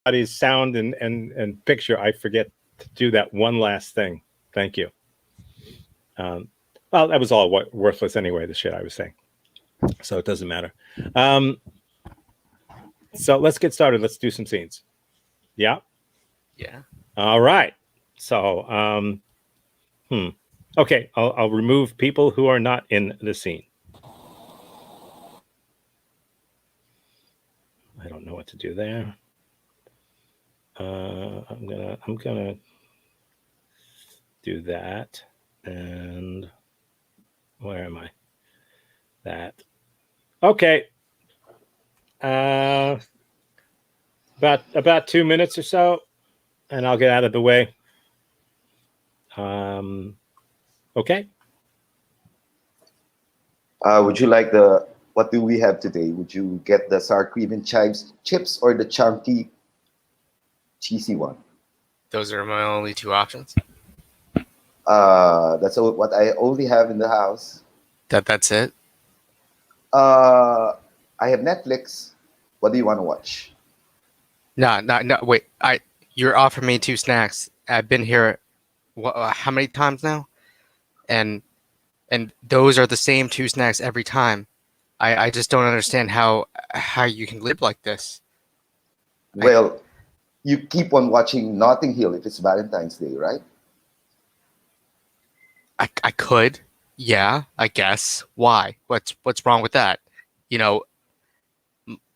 everybody's sound and picture, I forget to do that one last thing. Thank you. Well, that was all worthless anyway, the shit I was saying. So it doesn't matter. So let's get started. Let's do some scenes. Yeah? Yeah. All right. So, okay, I'll remove people who are not in the scene. I don't know what to do there. I'm gonna do that. And where am I? That. Okay. About 2 minutes or so, and I'll get out of the way. Okay. Would you like what do we have today? Would you get the sour cream and chips or the chunky, cheesy one? Those are my only two options. That's what I only have in the house. That's it? I have Netflix. What do you want to watch? No, wait. You're offering me two snacks. I've been here, how many times now? And those are the same two snacks every time. I just don't understand how you can live like this. Well, you keep on watching Notting Hill if it's Valentine's Day, right? I could, yeah, I guess. Why? What's wrong with that? You know,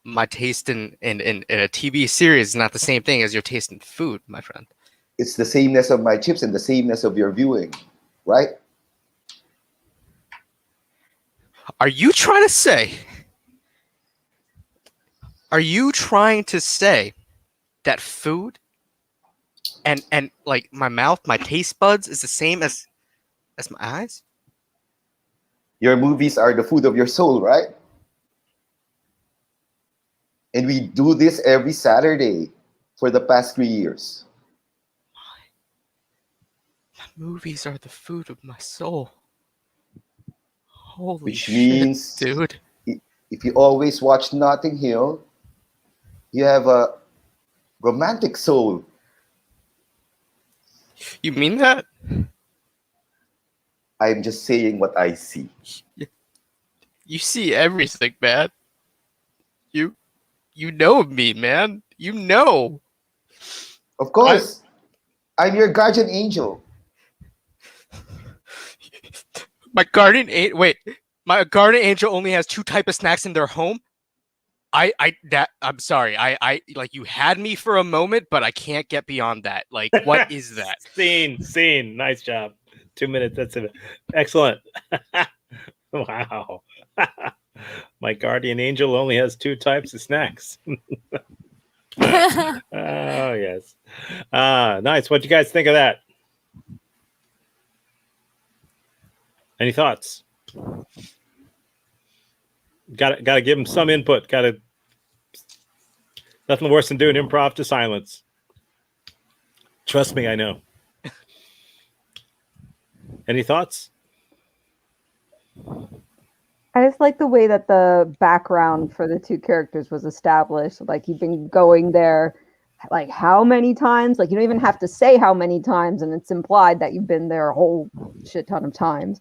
my taste in a TV series is not the same thing as your taste in food, my friend. It's the sameness of my chips and the sameness of your viewing, right? Are you trying to say that food and like my mouth, my taste buds is the same as my eyes? Your movies are the food of your soul, right? And we do this every Saturday for the past 3 years. My movies are the food of my soul. Holy Which shit, means, dude. If you always watch Notting Hill, you have a romantic soul. You mean that? I'm just saying what I see. You see everything, man. You know me, man. You know. Of course, I'm your guardian angel. My guardian angel only has two types of snacks in their home. I'm sorry. I like, you had me for a moment, but I can't get beyond that. Like, what is that? Scene. Nice job. 2 minutes. That's it. Excellent. Wow. My guardian angel only has two types of snacks. Oh, yes. Nice. What do you guys think of that? Any thoughts? Got to give them some input. Nothing worse than doing improv to silence. Trust me, I know. Any thoughts? I just like the way that the background for the two characters was established. Like, you've been going there, like, how many times? Like, you don't even have to say how many times, and it's implied that you've been there a whole shit ton of times.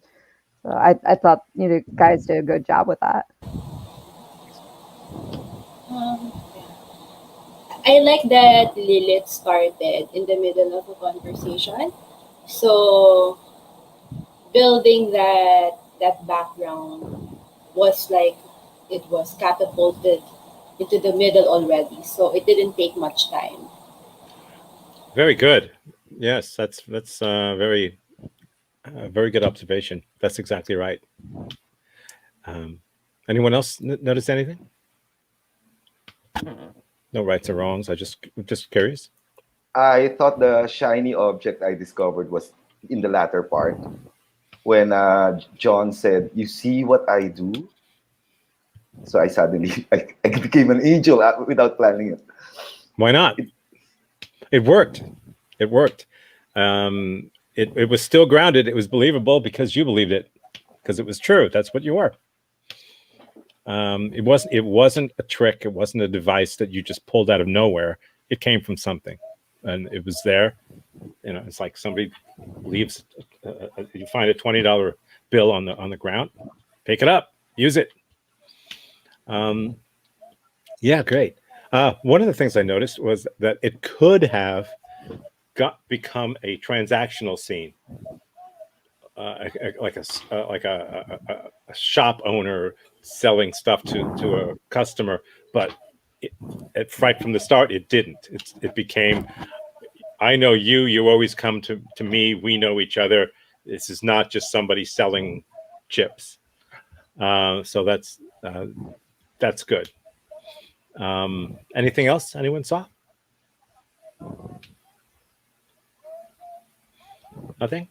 So I thought you guys did a good job with that. I like that Lilith started in the middle of a conversation. So building that background was like it was catapulted into the middle already. So it didn't take much time. Very good. Yes, that's very good observation. That's exactly right. Anyone else notice anything? No rights or wrongs. I just curious. I thought the shiny object I discovered was in the latter part when John said, "You see what I do?" So I suddenly I became an angel without planning it. Why not? It worked. It worked. It was still grounded. It was believable because you believed it, because it was true. That's what you were. It wasn't a trick. It wasn't a device that you just pulled out of nowhere. it came from something, and it was there. You know, it's like somebody leaves. You find a $20 bill on the ground, pick it up, use it. Yeah, great. One of the things I noticed was that it could have become a transactional scene, like a shop owner selling stuff to a customer, but right from the start, it didn't. It became, I know you. You always come to me. We know each other. This is not just somebody selling chips. So that's good. Anything else anyone saw? Nothing.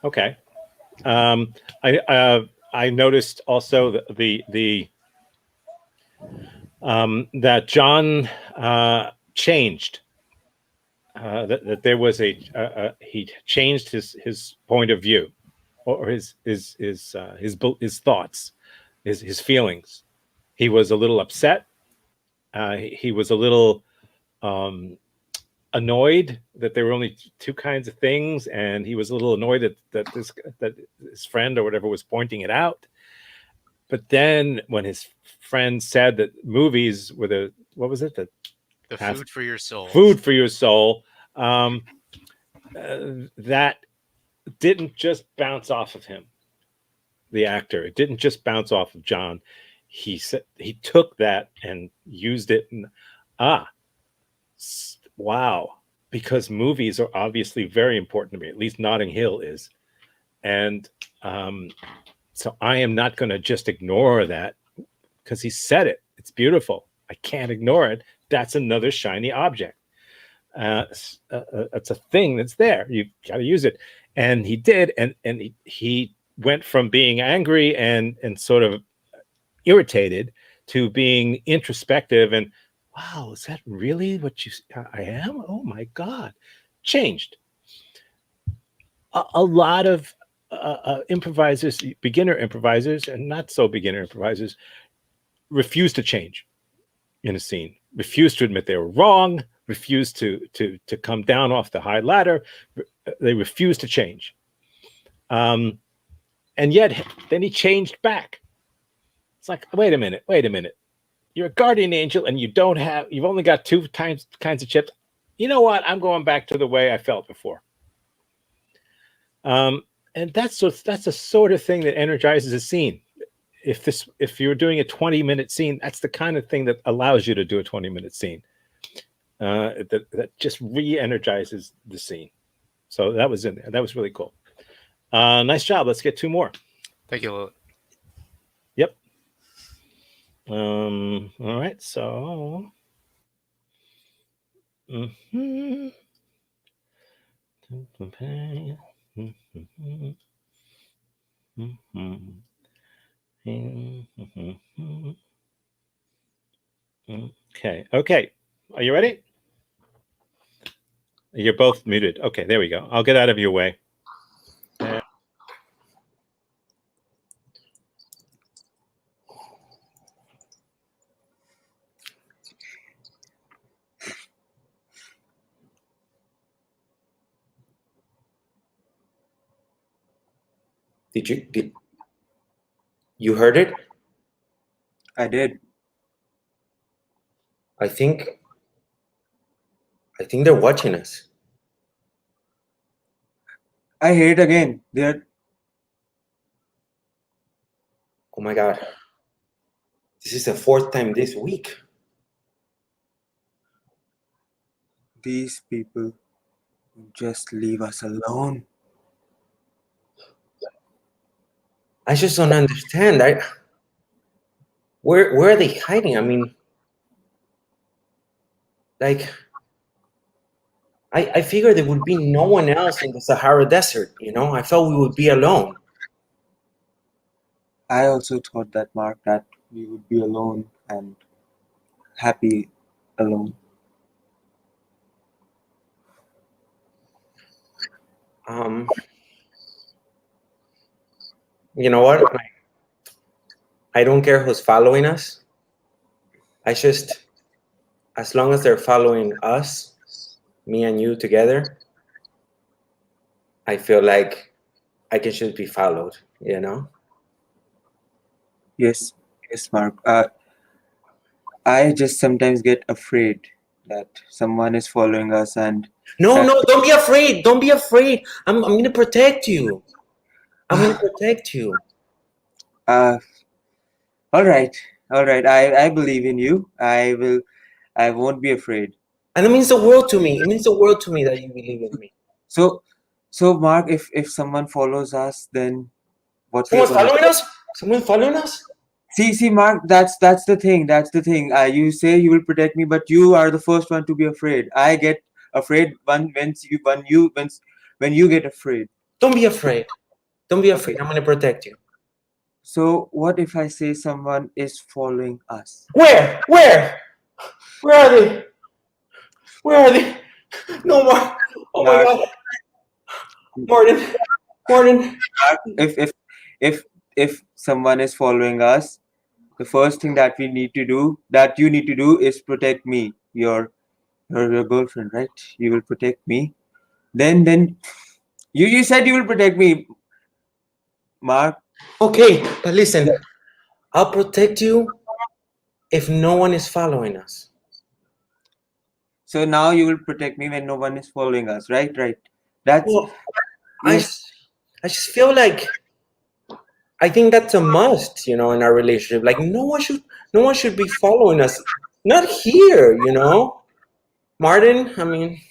Okay. I noticed also that John changed. That there was he changed his point of view, or his thoughts, his feelings. He was a little upset. He was a little annoyed that there were only two kinds of things, and he was a little annoyed that his friend or whatever was pointing it out. But then when his friend said that movies were the food for your soul. Food for your soul. That didn't just bounce off of him, the actor. It didn't just bounce off of John. He took that and used it. And wow, because movies are obviously very important to me. At least Notting Hill is, and so I am not going to just ignore that because he said it. It's beautiful. I can't ignore it. That's another shiny object. It's a thing that's there. You've got to use it. And he did. And he went from being angry and sort of irritated to being introspective and, wow, is that really what I am? Oh my God. Changed. A lot of improvisers, beginner improvisers and not so beginner improvisers, refuse to change in a scene, refuse to admit they were wrong, refuse to come down off the high ladder. They refuse to change. And yet then he changed back. It's like, wait a minute. You're a guardian angel and you've only got two kinds of chips. You know what? I'm going back to the way I felt before. And that's the sort of thing that energizes a scene. If you're doing a 20-minute scene, that's the kind of thing that allows you to do a 20-minute scene. That just re-energizes the scene. So that was in there. That was really cool. Nice job. Let's get two more. Thank you, Lily. Yep. All right. So. Mm-hmm. Okay. Are you ready? You're both muted. Okay, there we go. I'll get out of your way. Did you heard it? I did. I think they're watching us. I hear it again. They're. Oh my God. This is the fourth time this week. These people just leave us alone. I just don't understand. Where are they hiding? I mean, like, I figured there would be no one else in the Sahara Desert, you know? I thought we would be alone. I also thought that, Mark, that we would be alone and happy alone. You know what? I don't care who's following us. I just as long as they're following us, me and you together, I feel like I can should be followed, you know? Yes, yes, Mark. I just sometimes get afraid that someone is following us, and No, that no, don't be afraid. Don't be afraid. I'm gonna protect you. I'm gonna protect you. uh, all right, all right. I believe in you. I will. I won't be afraid. And it means the world to me. It means the world to me that you believe in me. So, so Mark, if someone follows us, then what we're Someone's gonna following us? Someone's following us? see, Mark. That's the thing. That's the thing. You say you will protect me, but you are the first one to be afraid. I get afraid when you get afraid. Don't be afraid. Don't be Okay. afraid. I'm gonna protect you. So what if I say someone is following us? Where? Where? Where are they? Where are they? No more. Oh my Mark, god. Martin. Martin. Mark, if someone is following us, the first thing that you need to do is protect me, your girlfriend, right? You will protect me. Then you said you will protect me, Mark. Okay, but listen. I'll protect you if no one is following us. So now you will protect me when no one is following us, right? Right. That's Well, I, yes, I just feel like I think that's a must, you know, in our relationship. Like no one should be following us. Not here, you know. Martin, I mean,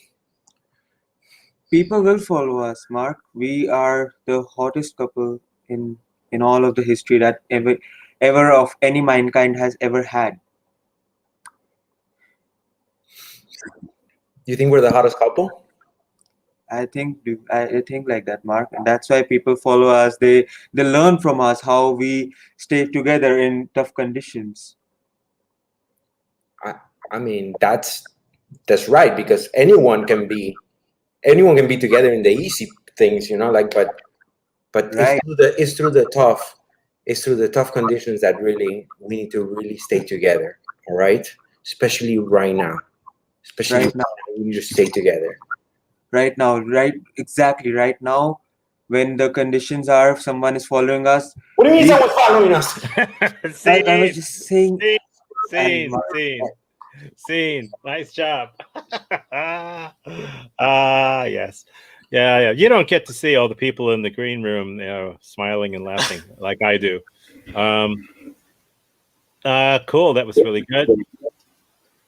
people will follow us, Mark. We are the hottest couple in all of the history that ever of any mankind has ever had. you think we're the hottest couple? I think like that, Mark, and that's why people follow us. They learn from us how we stay together in tough conditions. I mean, that's right because anyone can be together in the easy things, you know, like but Right, it's through the tough conditions that really we need to really stay together, all right? Especially right now. Especially right now, we need to stay together. right, exactly right now, when the conditions are if someone is following us. What do you mean we, someone's following us? I was just saying, and Mark, Scene. Nice job. Yes. Yeah. You don't get to see all the people in the green room, you know, smiling and laughing like I do. Cool. That was really good.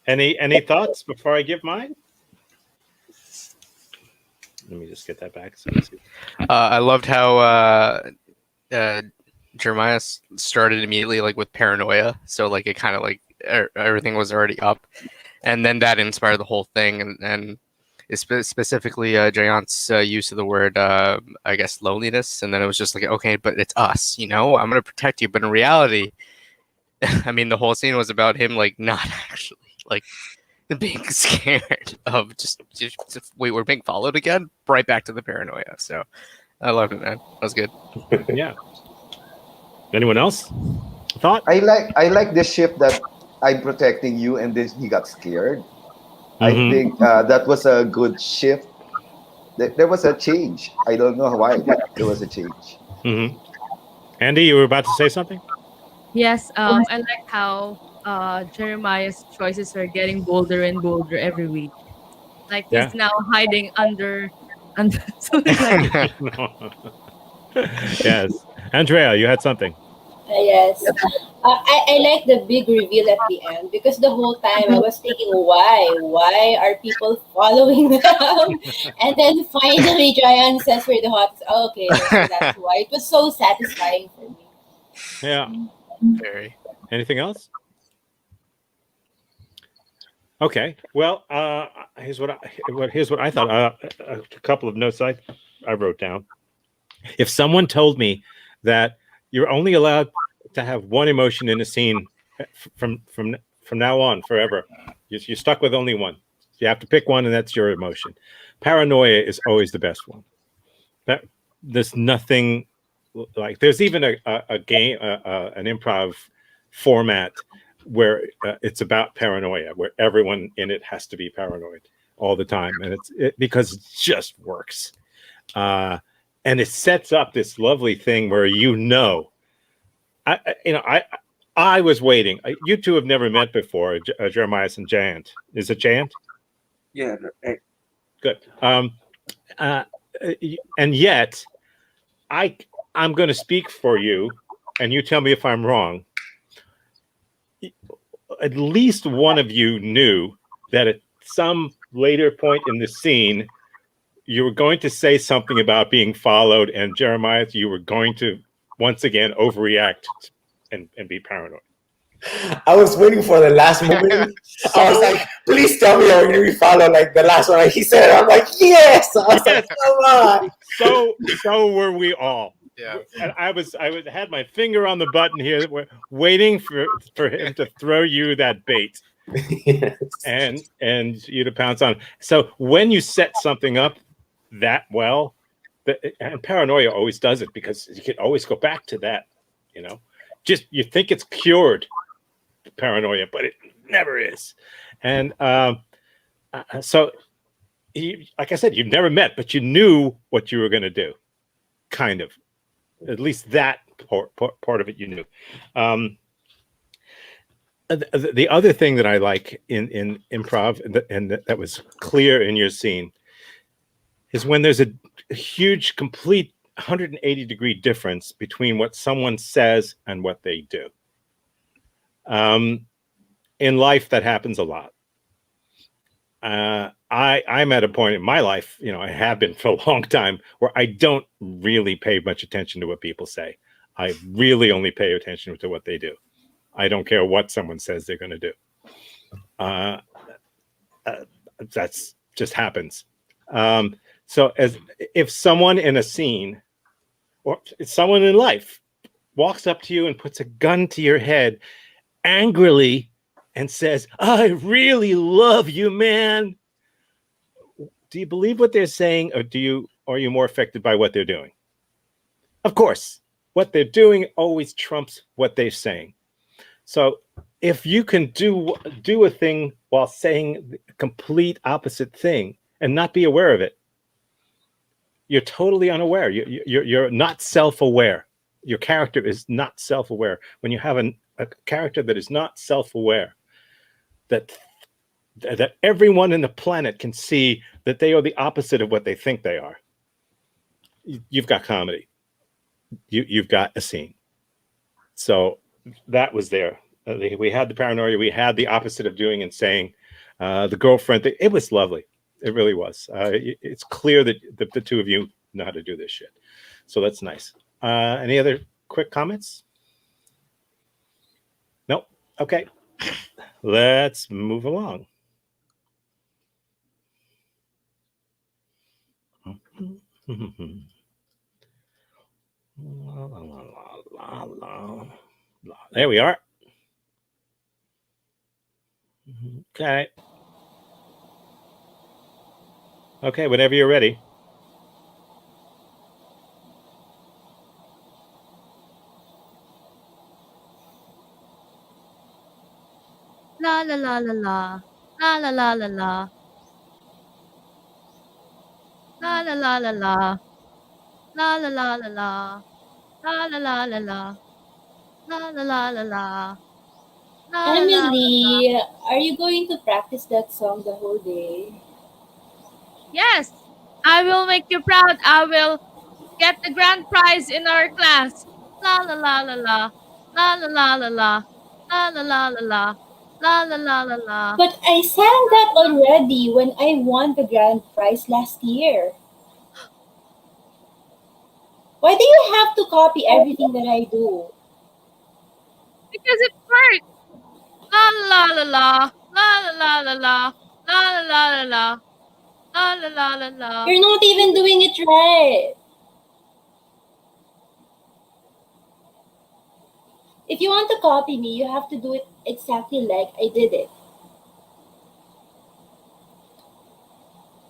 Any thoughts before I give mine? Let me just get that back. So I loved how Jeremiah started immediately like with paranoia, so like it kind of like everything was already up, and then that inspired the whole thing, and specifically Jayan's use of the word I guess loneliness, and then it was just like, okay, but it's us, you know, I'm gonna protect you, but in reality, I mean, the whole scene was about him like not actually like being scared of just wait, we're being followed again, right back to the paranoia. So I loved it, man. That was good. yeah. Anyone else? Thought? I like the shift that I'm protecting you, and then he got scared. I think that was a good shift. There was a change. I don't know why, but there was a change. Andy, you were about to say something? Yes, I like how Jeremiah's choices are getting bolder and bolder every week. Like Yeah. he's now hiding under something like that. Yes. Andrea, you had something. Yes. I like the big reveal at the end because the whole time I was thinking, why? Why are people following them? And then finally, Giant says we're the hottest. Oh, okay, so that's why. It was so satisfying for me. Yeah. Very. Anything else? Okay. Well, here's what I thought. A couple of notes I wrote down. If someone told me that you're only allowed to have one emotion in a scene from now on forever, you're stuck with only one. You have to pick one, and that's your emotion. Paranoia is always the best one. There's nothing like. There's even a game, an improv format where it's about paranoia, where everyone in it has to be paranoid all the time, and because it just works. And it sets up this lovely thing where I was waiting. You two have never met before, Jeremiah and Jant. Is it Jant? Yeah, right. Good. And yet, I'm going to speak for you, and you tell me if I'm wrong. At least one of you knew that at some later point in the scene, you were going to say something about being followed, and Jeremiah, you were going to once again overreact and be paranoid. I was waiting for the last moment. I was like, please tell me I'm going to be followed like the last one. He said, I'm like, yes. I was like, come on. So were we all. Yeah. And I had my finger on the button here, waiting for him to throw you that bait. Yes. and you to pounce on. So when you set something up that well, and paranoia always does it, because you can always go back to that, just you think it's cured paranoia, but it never is. And so like I said, you've never met, but you knew what you were going to do, kind of. At least that part of it you knew. The other thing that I like in improv, and that was clear in your scene, is when there's a huge, complete 180-degree difference between what someone says and what they do. In life, that happens a lot. I'm at a point in my life, I have been for a long time, where I don't really pay much attention to what people say. I really only pay attention to what they do. I don't care what someone says they're going to do. That's just happens. So if someone in a scene, or someone in life, walks up to you and puts a gun to your head angrily and says, I really love you, man. Do you believe what they're saying, or are you more affected by what they're doing? Of course, what they're doing always trumps what they're saying. So if you can do a thing while saying the complete opposite thing and not be aware of it, you're totally unaware. You're not self-aware. Your character is not self-aware. When you have a character that is not self-aware, that everyone in the planet can see that they are the opposite of what they think they are, you've got comedy. You've got a scene. So that was there. We had the paranoia. We had the opposite of doing and saying. The girlfriend thing, it was lovely. It really was. It's clear that the two of you know how to do this shit. So that's nice. Any other quick comments? Nope. Okay. Let's move along. There we are. Okay. Okay, whenever you're ready. La la la la la. La la la la la. La la la la la. La la la la la. La la la la la. La la la la la. La la la. Emily, are you going to practice that song the whole day? Yes, I will make you proud. I will get the grand prize in our class. La la la la la. La la la la la. La la la la la. La la la la la. But I sang that already when I won the grand prize last year. Why do you have to copy everything that I do? Because it works. La la la la. La la la la. La la la la la. La la la la la. You're not even doing it right. If you want to copy me, you have to do it exactly like I did it.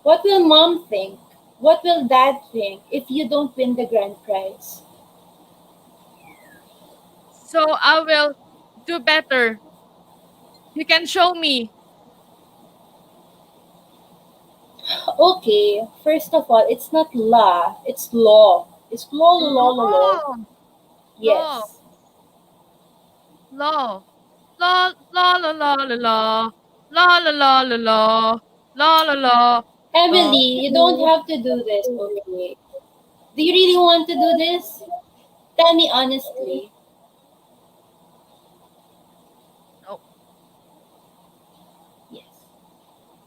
What will mom think? What will dad think if you don't win the grand prize? So I will do better You can show me. Okay, first of all, it's not la, it's law. It's law, law, law, law. Law. Law. Yes. Law. La la la la la la. La la la la la. La la la. La. Emily, you don't have to do this, okay? Do you really want to do this? Tell me honestly. No. Yes.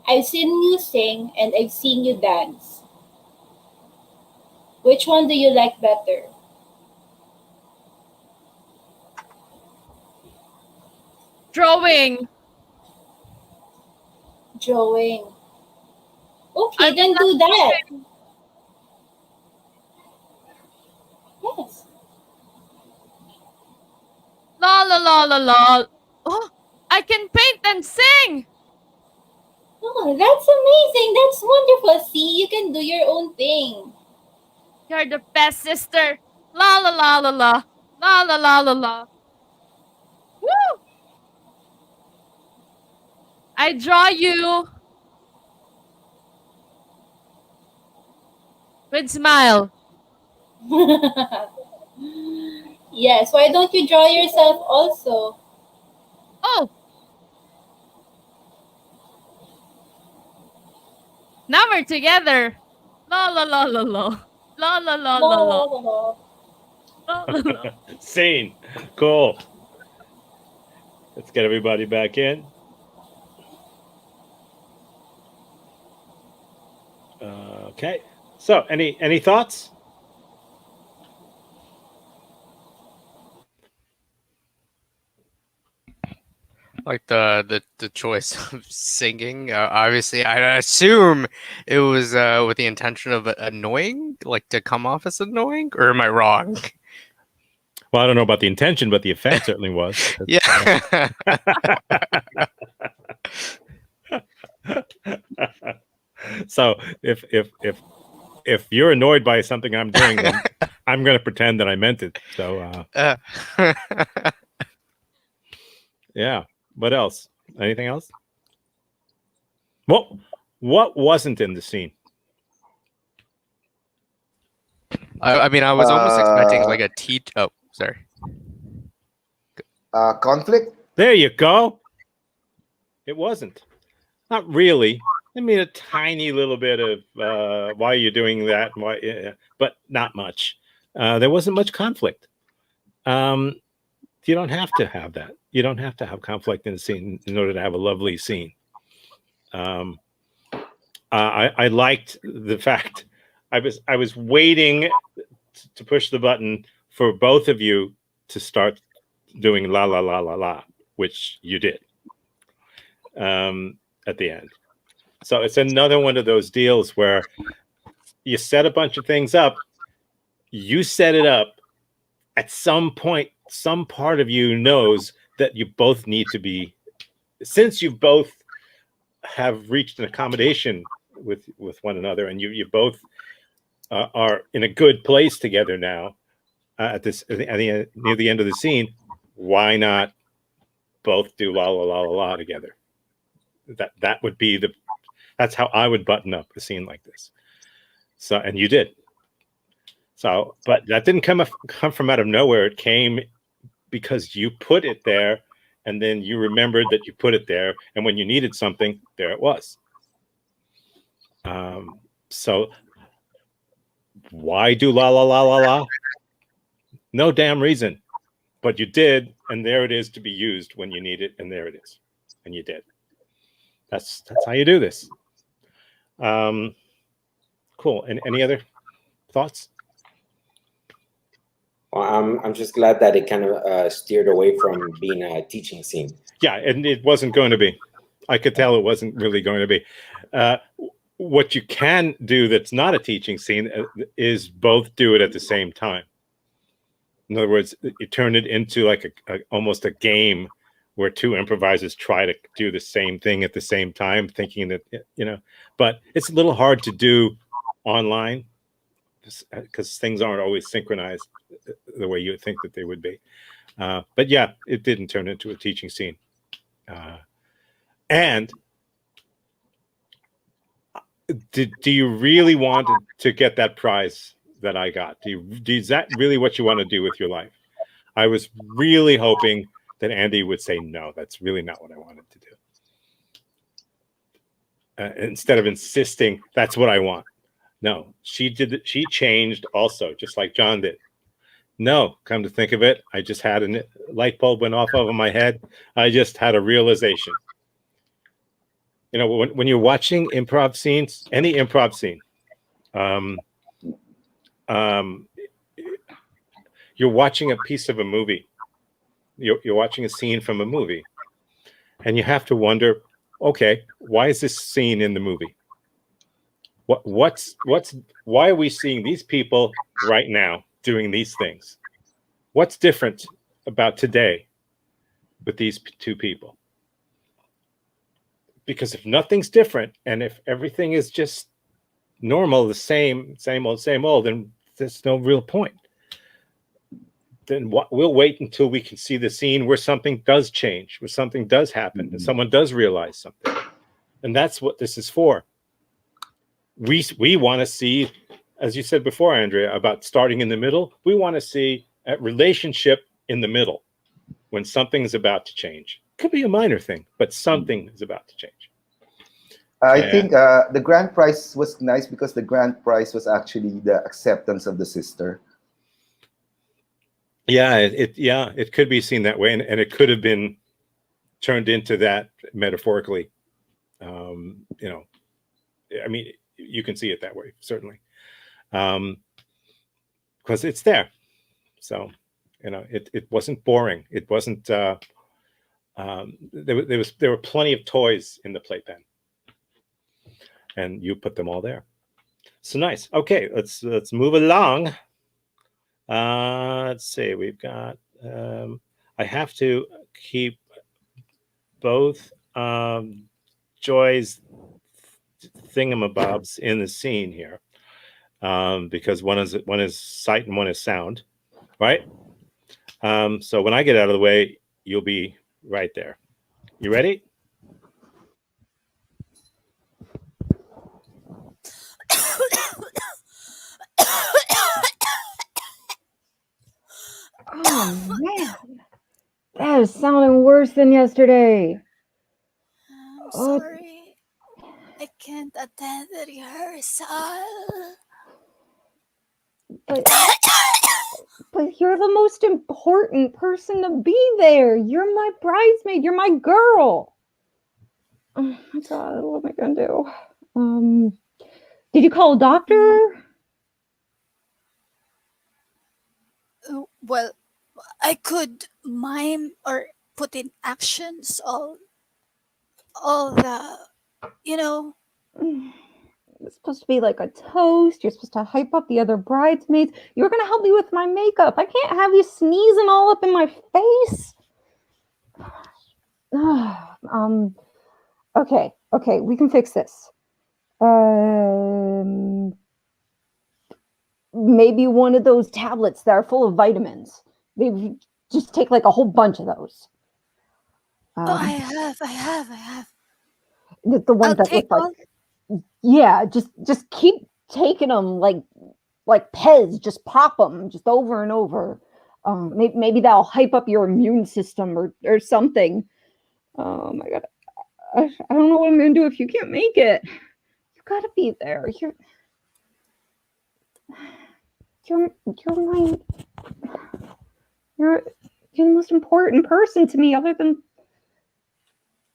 I've seen you sing and I've seen you dance. Which one do you like better? Drawing. Drawing. I Okay, will then not do that. drawing. Yes. La la la la la. Oh, I can paint and sing. Oh, that's amazing. That's wonderful. See, you can do your own thing. You're the best sister. La la la la la. La la la la la. Woo! I draw you with smile. Yes, why don't you draw yourself also? Oh, now we're together. La la la la la. La la la la La, la. la, la, la. La la la. Scene. Cool. Let's get everybody back in. Okay. So, any thoughts? Like the choice of singing. Obviously, I assume it was with the intention of annoying, like to come off as annoying, or am I wrong? Well, I don't know about the intention, but the effect certainly was. Yeah. So if you're annoyed by something I'm doing, then I'm going to pretend that I meant it. So yeah. What else? Anything else? Well, what wasn't in the scene? I mean, I was almost expecting like a teach. Oh, sorry. Conflict. There you go. It wasn't. Not really. I mean, a tiny little bit of why you're doing that, but not much. There wasn't much conflict. You don't have to have that. You don't have to have conflict in a scene in order to have a lovely scene. I liked the fact I was waiting to push the button for both of you to start doing la la la la la, which you did at the end. So it's another one of those deals where you set a bunch of things up, you set it up. At some point, some part of you knows that you both need to be, since you both have reached an accommodation with one another, and you both are in a good place together now. Near the end of the scene, why not both do la la la la la together? That would be that's how I would button up a scene like this. So, and you did. So, but that didn't come from out of nowhere. It came because you put it there, and then you remembered that you put it there, and when you needed something, there it was. So why do la la la la la? No damn reason, but you did, and there it is to be used when you need it, and there it is, and you did. That's how you do this. Cool. And any other thoughts? Well, I'm just glad that it kind of steered away from being a teaching scene. Yeah, and it wasn't going to be. I could tell it wasn't really going to be. What you can do that's not a teaching scene is both do it at the same time. In other words, you turn it into like almost a game where two improvisers try to do the same thing at the same time, thinking that, but it's a little hard to do online because things aren't always synchronized the way you would think that they would be. But yeah, it didn't turn into a teaching scene. And do you really want to get that prize that I got? Is that really what you want to do with your life? I was really hoping that Andy would say, no, that's really not what I wanted to do. Instead of insisting, that's what I want. No, she changed also, just like John did. No, come to think of it, I just had a light bulb went off over my head. I just had a realization. You know, when you're watching improv scenes, any improv scene, you're watching a piece of a movie. You're watching a scene from a movie, and you have to wonder, okay, why is this scene in the movie? Why are we seeing these people right now doing these things? What's different about today with these two people? Because if nothing's different, and if everything is just normal, the same old, then there's no real point. Then we'll wait until we can see the scene where something does change, where something does happen, and someone does realize something. And that's what this is for. We want to see, as you said before, Andrea, about starting in the middle. We want to see a relationship in the middle when something is about to change. Could be a minor thing, but something is about to change. I think the grand prize was nice because the grand prize was actually the acceptance of the sister. Yeah, it could be seen that way, and it could have been turned into that metaphorically. You know, I mean, you can see it that way, certainly, because it's there. So, you know, it wasn't boring. It wasn't. There were plenty of toys in the playpen, and you put them all there. So nice. Okay, let's move along. Let's see. We've got. I have to keep both Joy's thingamabobs in the scene here, because one is sight and one is sound, right? So when I get out of the way, you'll be right there. You ready? Oh man, that is sounding worse than yesterday. I'm Oh. sorry. I can't attend the rehearsal. But you're the most important person to be there. You're my bridesmaid. You're my girl. Oh my god, what am I gonna do? Did you call a doctor? Well, I could mime or put in actions all the, you know. It's supposed to be like a toast. You're supposed to hype up the other bridesmaids. You're gonna help me with my makeup. I can't have you sneezing all up in my face. Okay, we can fix this. Maybe one of those tablets that are full of vitamins. Maybe just take like a whole bunch of those. I have. The ones I'll that take look like, yeah, just keep taking them like Pez. Just pop them just over and over. Maybe that'll hype up your immune system or something. Oh my god, I don't know what I'm gonna do if you can't make it. You gotta be there. You're the most important person to me, other than.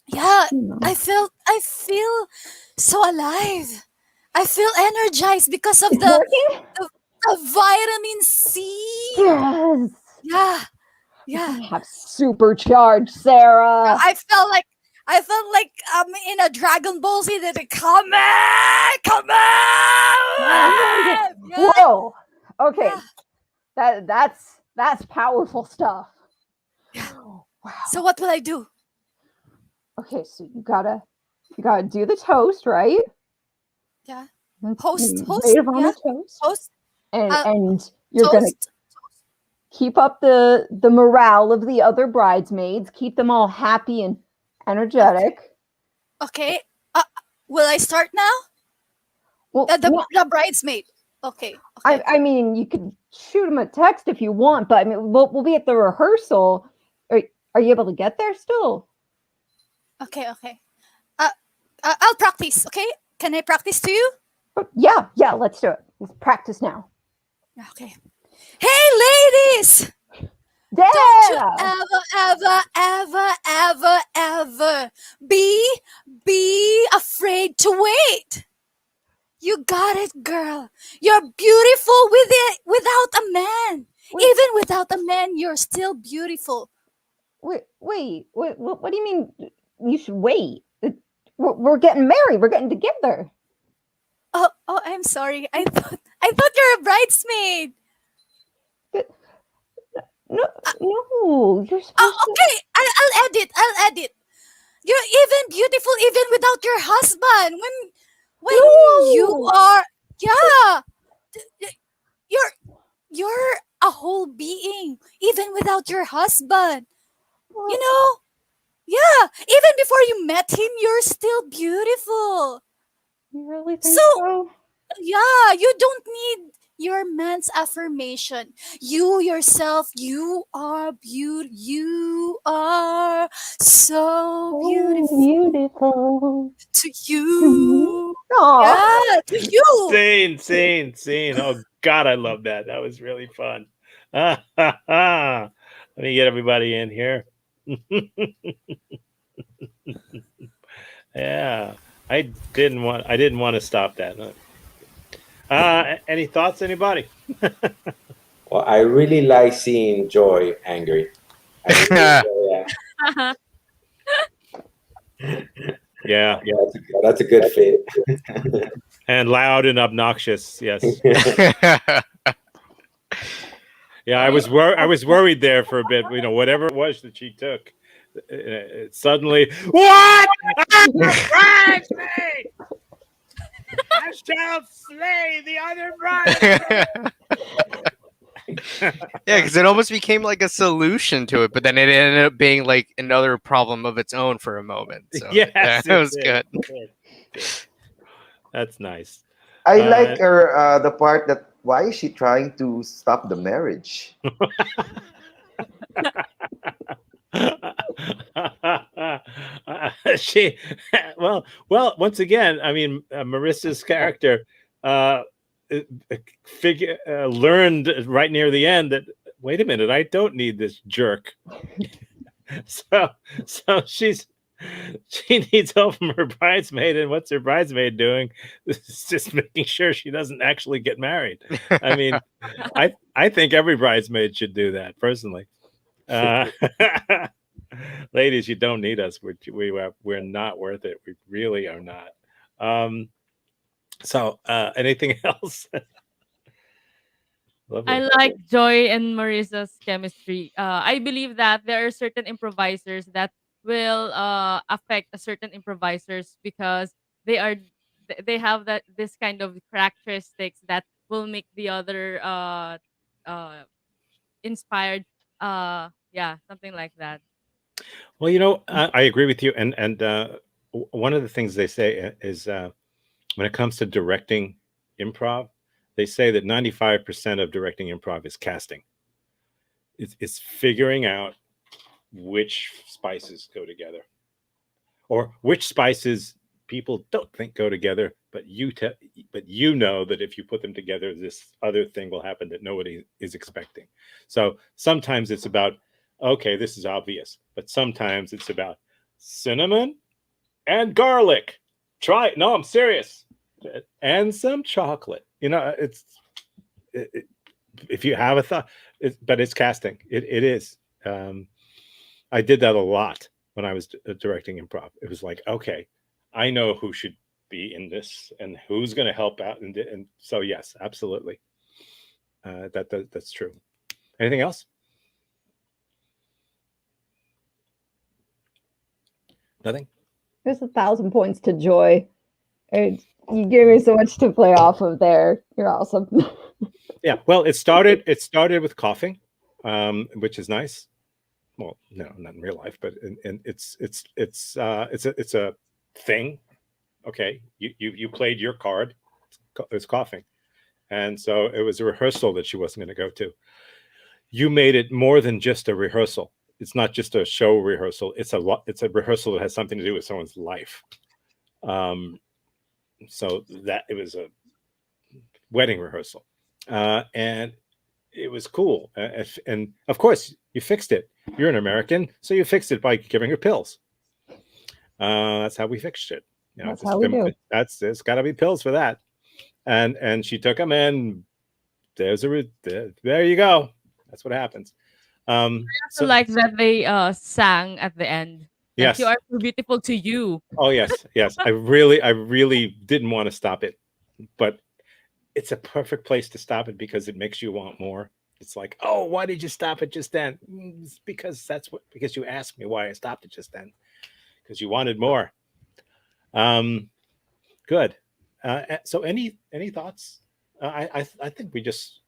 Yeah, You know. I feel so alive. I feel energized because of It's the working? vitamin C. Yes. Yeah. You're Yeah. gonna have supercharged, Sarah. I felt like I'm in a Dragon Ball Z that come on. Yeah. Whoa. Okay. Yeah. That's powerful stuff. Yeah. Wow. So what will I do? Okay, so you gotta do the toast, right? Yeah. Let's Host. wait on Yeah. the toast. Host. And you're gonna Toast. keep up the morale of the other bridesmaids, keep them all happy and energetic. Okay. Will I start now? Well, The bridesmaid. Okay. Okay. I mean, you could shoot him a text if you want, but I mean, we'll be at the rehearsal. Are you able to get there still? Okay. Okay. I'll practice. Okay. Can I practice to you? Yeah, let's do it. Let's practice now. Okay. Hey, ladies! Yeah. Don't you ever be afraid to wait. You got it, girl. You're beautiful without a man. Even without a man, you're still beautiful. Wait. What do you mean? You should wait. We're getting married. We're getting together. Oh, I'm sorry. I thought you're a bridesmaid. No, you're supposed to. Okay, I'll edit. You're even beautiful even without your husband. When you are, yeah, you're a whole being even without your husband. You know, yeah. Even before you met him, you're still beautiful. You really think so? Yeah, you don't need your man's affirmation. You yourself, you are beautiful. You are so beautiful to you. Yeah, to you. Scene. Oh God, I love that. That was really fun. Let me get everybody in here. Yeah, I didn't want to stop that. Any thoughts, anybody? Well, I really like seeing Joy angry. Yeah, that's a good fit. And loud and obnoxious. Yes. Yeah, I was worried there for a bit. You know, whatever it was that she took, suddenly, what? I'm a bridesmaid! I shall slay the other bride. Yeah, because it almost became like a solution to it, but then it ended up being like another problem of its own for a moment. So Yes, it was good. That's nice. I like her the part that why is she trying to stop the marriage? She well once again, I mean, Marissa's character learned right near the end that wait a minute, I don't need this jerk. so she needs help from her bridesmaid, and what's her bridesmaid doing? It's just making sure she doesn't actually get married. I mean, I think every bridesmaid should do that personally. Ladies, you don't need us. We're not worth it. We really are not. So anything else? I like Joy and Marissa's chemistry. I believe that there are certain improvisers that will affect a certain improvisers because they have this kind of characteristics that will make the other inspired. Yeah, something like that. Well, you know, I agree with you, and one of the things they say is when it comes to directing improv, they say that 95% of directing improv is casting. It's figuring out which spices go together, or which spices people don't think go together, but you know that if you put them together, this other thing will happen that nobody is expecting. So sometimes it's about, okay, this is obvious, but sometimes it's about cinnamon and garlic. Try it. No, I'm serious. And some chocolate. You know, if you have a thought, but it's casting. It is. I did that a lot when I was directing improv. It was like, okay, I know who should be in this and who's going to help out, and so yes, absolutely, that's true. Anything else? Nothing. There's 1,000 points to Joy. You gave me so much to play off of there. You're awesome. Yeah. Well, it started with coughing, which is nice. Well, no, not in real life, but it's a thing. Okay, you played your card. It's coughing, and so it was a rehearsal that she wasn't going to go to. You made it more than just a rehearsal. It's not just a show rehearsal. It's a rehearsal that has something to do with someone's life. So that it was a wedding rehearsal, and it was cool. And of course, you fixed it. You're an American, so you fixed it by giving her pills. That's how we fixed it. You know, That's how we do. There's got to be pills for that. And she took them, and there you go. That's what happens. So like that they sang at the end. Like, Yes. you are too beautiful to you. Oh yes. I really didn't want to stop it, but it's a perfect place to stop it because it makes you want more. It's like, oh, why did you stop it just then? It's because you asked me why I stopped it just then, because you wanted more. Good. So any thoughts? I think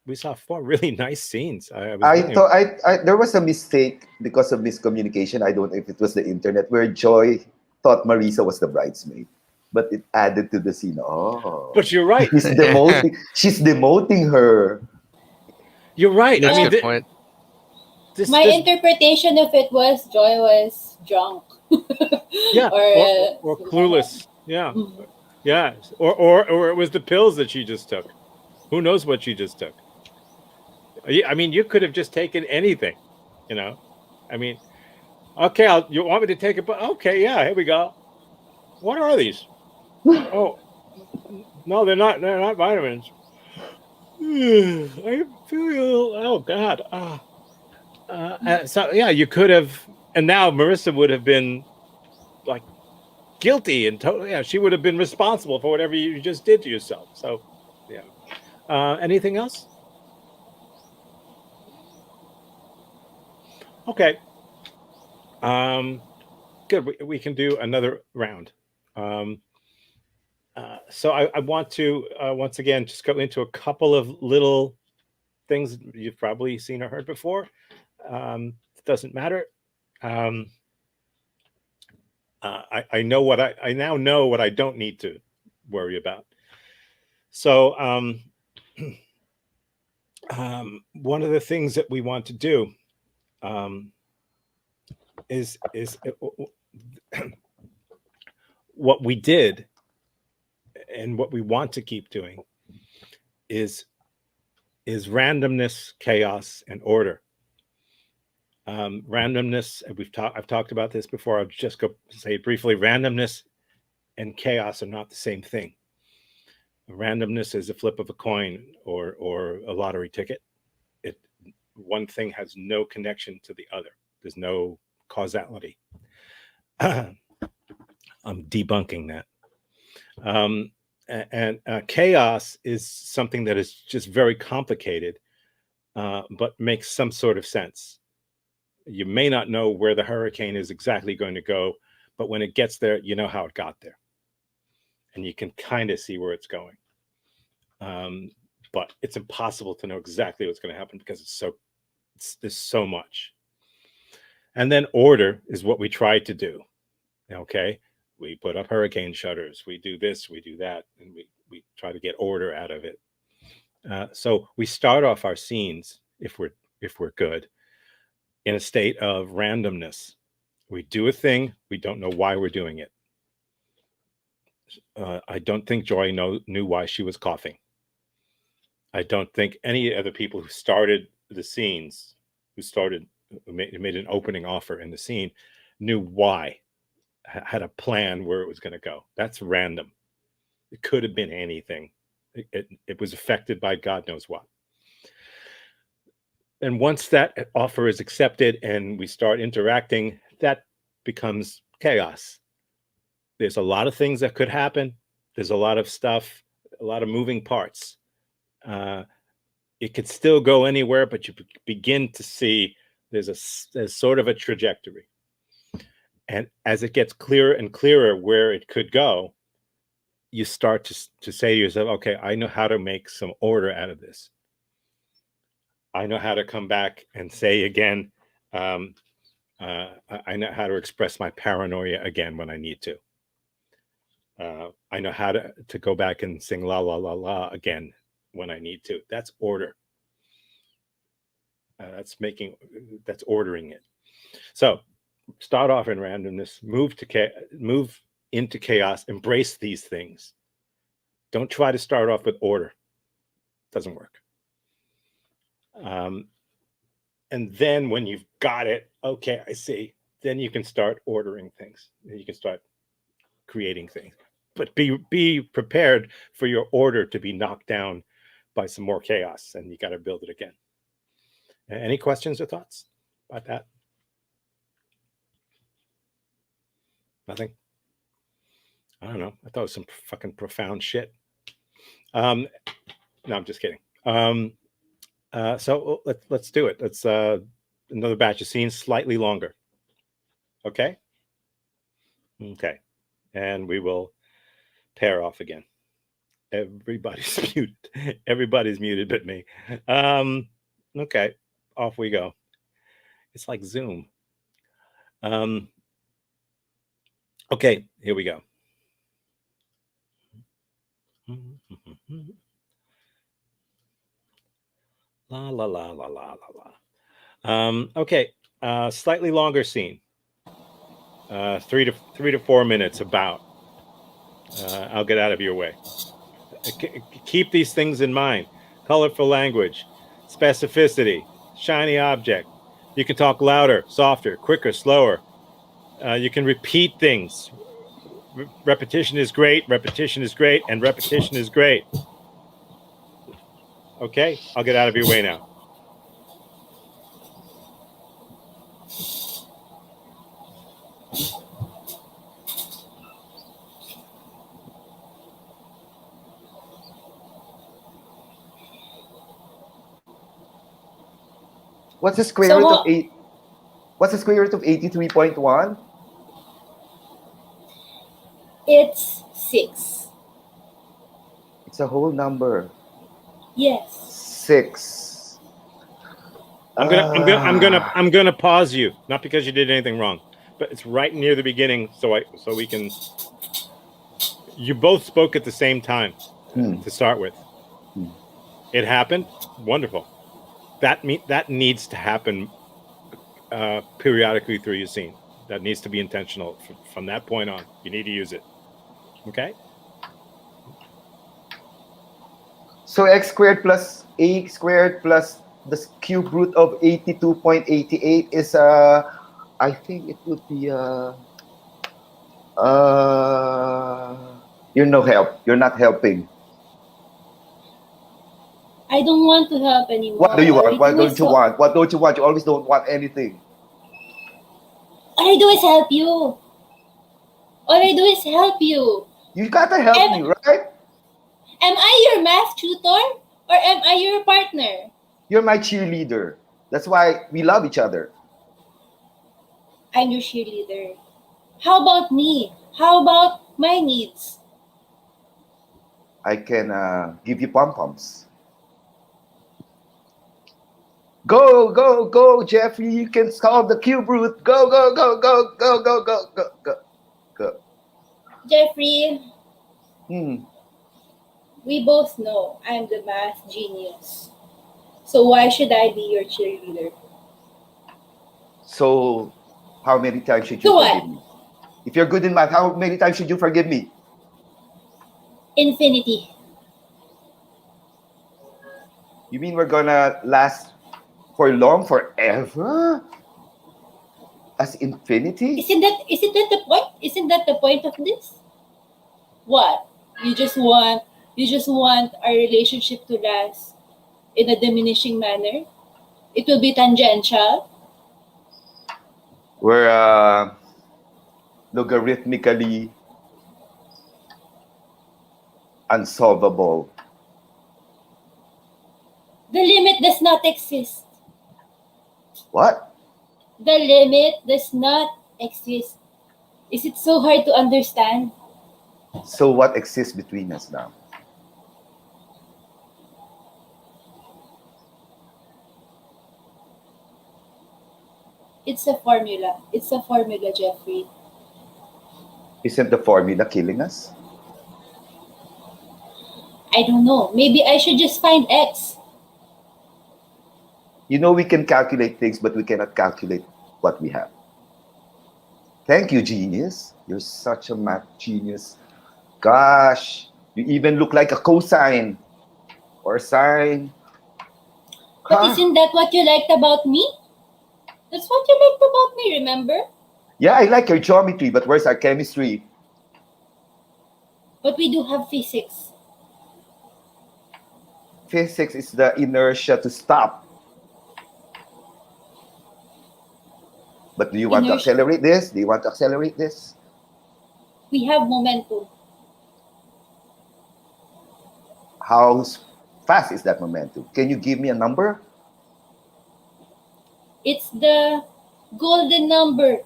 we saw 4 really nice scenes. I thought there was a mistake because of miscommunication. I don't know if it was the internet where Joy thought Marisa was the bridesmaid, but it added to the scene. Oh, but you're right. She's demoting her. You're right. That's I mean, a good point. My interpretation of it was Joy was drunk. Yeah, or clueless. Yeah, Mhm. yeah, or it was the pills that she just took. Who knows what she just took? I mean, you could have just taken anything, you know. I mean, okay, you want me to take it? But okay, yeah, here we go. What are these? Oh, no, they're not. They're not vitamins. I feel. Oh God. So yeah, you could have, and now Marissa would have been like guilty and totally. Yeah, she would have been responsible for whatever you just did to yourself. So, yeah. Anything else? Okay. Good. We can do another round. So I want to once again just go into a couple of little things you've probably seen or heard before. It doesn't matter. I know what I now know what I don't need to worry about. So one of the things that we want to do is what we did and what we want to keep doing is randomness, chaos, and order. Randomness, I've talked about this before. I'll just go say it briefly. Randomness and chaos are not the same thing. Randomness is a flip of a coin or a lottery ticket. One thing has no connection to the other. There's no causality. I'm debunking that. And chaos is something that is just very complicated, but makes some sort of sense. You may not know where the hurricane is exactly going to go, but when it gets there, you know how it got there. And you can kind of see where it's going. But it's impossible to know exactly what's going to happen because there's so much. And then order is what we tried to do. Okay. We put up hurricane shutters. We do this, we do that, and we try to get order out of it. So we start off our scenes, if we're good, in a state of randomness. We do a thing, we don't know why we're doing it. I don't think Joy knew why she was coughing. I don't think any other people who started the scenes, who made an opening offer in the scene, knew why, had a plan where it was going to go. That's random. It could have been anything. It was affected by God knows what. And once that offer is accepted and we start interacting, that becomes chaos. There's a lot of things that could happen. There's a lot of stuff, a lot of moving parts. It could still go anywhere, but you begin to see there's sort of a trajectory. And as it gets clearer and clearer where it could go, you start to say to yourself, okay, I know how to make some order out of this. I know how to come back and say again, I know how to express my paranoia again when I need to. I know how to go back and sing la la la la again when I need to. That's order. That's ordering it. So start off in randomness, move into chaos, embrace these things. Don't try to start off with order. It doesn't work. And then when you've got it, okay, I see. Then you can start ordering things. You can start creating things. But be prepared for your order to be knocked down by some more chaos, and you got to build it again. Any questions or thoughts about that? Nothing? I don't know. I thought it was some fucking profound shit. No, I'm just kidding. So let's do it. Let's another batch of scenes, slightly longer. Okay? Okay. And we will pair off again. Everybody's muted. Everybody's muted but me. Okay. Off we go. It's like Zoom. Okay, here we go. La la la la la la la. Okay, slightly longer scene. 3 to 4 minutes about. I'll get out of your way. Keep these things in mind. Colorful language, specificity, shiny object. You can talk louder, softer, quicker, slower. You can repeat things. Repetition is great, and repetition is great. Okay, I'll get out of your way now. What's the square root of 8? What's the square root of 83.1? It's 6. It's a whole number. Yes. 6. I'm gonna pause you, not because you did anything wrong, but it's right near the beginning, so we can. You both spoke at the same time to start with. It happened. Wonderful. That needs to happen periodically through your scene. That needs to be intentional from that point on. You need to use it. Okay. So x squared plus a squared plus the cube root of 82.88 is I think it would be you're no help. You're not helping. I don't want to help anymore. What do you want? What don't you want? What don't you want? You always don't want anything. All I do is help you. All I do is help you. You gotta help me, right? Am I your math tutor or am I your partner? You're my cheerleader. That's why we love each other. I'm your cheerleader. How about me? How about my needs? I can give you pom-poms. Go, go, go, Jeffrey. You can solve the cube root. Go, go, go, go, go, go, go, go, go, go. Jeffrey, we both know I'm the math genius. So why should I be your cheerleader? So how many times should you forgive me? If you're good in math, how many times should you forgive me? Infinity. You mean we're gonna last for long, forever? As infinity? Isn't that the point? Isn't that the point of this? What? You just want our relationship to last in a diminishing manner? It will be tangential? We're logarithmically unsolvable. The limit does not exist. What? The limit does not exist. Is it so hard to understand? So what exists between us now? It's a formula. It's a formula, Jeffrey. Isn't the formula killing us? I don't know. Maybe I should just find X. You know, we can calculate things, but we cannot calculate what we have. Thank you, genius. You're such a math genius. Gosh, you even look like a cosine or a sine. But Huh? isn't that what you liked about me? That's what you liked about me, remember? Yeah, I like your geometry, but where's our chemistry? But we do have physics. Physics is the inertia to stop. But do you want to Inertia. accelerate this? Do you want to accelerate this? We have momentum. How fast is that momentum? Can you give me a number? It's the golden number.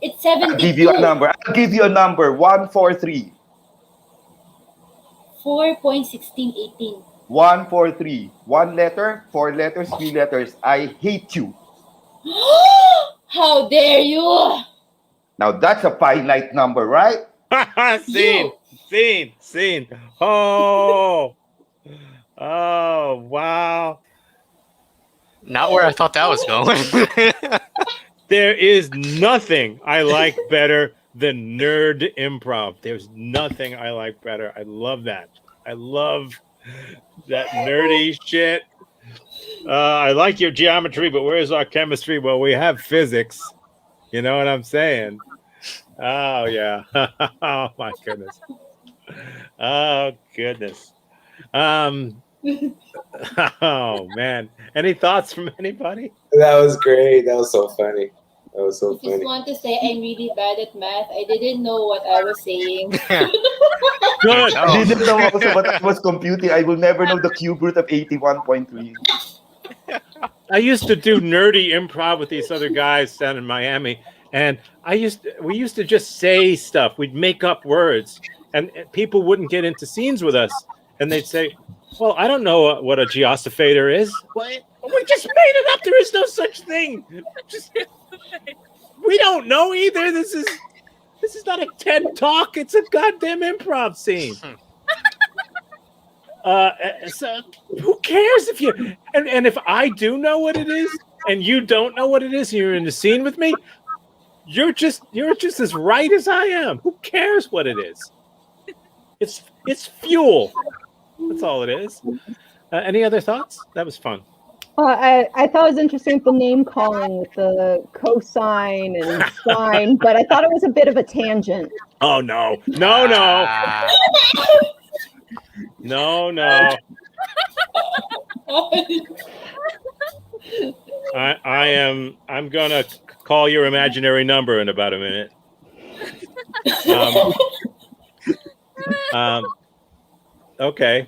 It's I'll give you a 72. number. I'll give you a number. 143. 4.1618. 143. One letter, four letters, three letters. I hate you. How dare you! Now that's a finite number, right? Scene, scene. Oh, wow. Not where I thought that was going. There is nothing I like better than nerd improv. There's nothing I like better. I love that. I love that nerdy shit. I like your geometry, but where's our chemistry? Well, we have physics. You know what I'm saying? Oh, yeah. Oh, my goodness. Oh, goodness. Oh, man. Any thoughts from anybody? That was great. That was so funny. That was so I just funny. want to say I'm really bad at math. I didn't know what I was saying. Good. I didn't know also what I was computing. I will never know the cube root of 81.3. I used to do nerdy improv with these other guys down in Miami, and we used to just say stuff. We'd make up words, and people wouldn't get into scenes with us, and they'd say, "Well, I don't know what a geosphater is." Well, we just made it up. There is no such thing. We don't know either. This is not a TED talk. It's a goddamn improv scene. So who cares if you and if I do know what it is and you don't know what it is and you're in the scene with me, you're just as right as I am. Who cares what it is? It's fuel. That's all it is. Any other thoughts? That was fun. I thought it was interesting with the name calling with the cosine and sine, but I thought it was a bit of a tangent. Oh no. No. I'm gonna call your imaginary number in about a minute. Okay.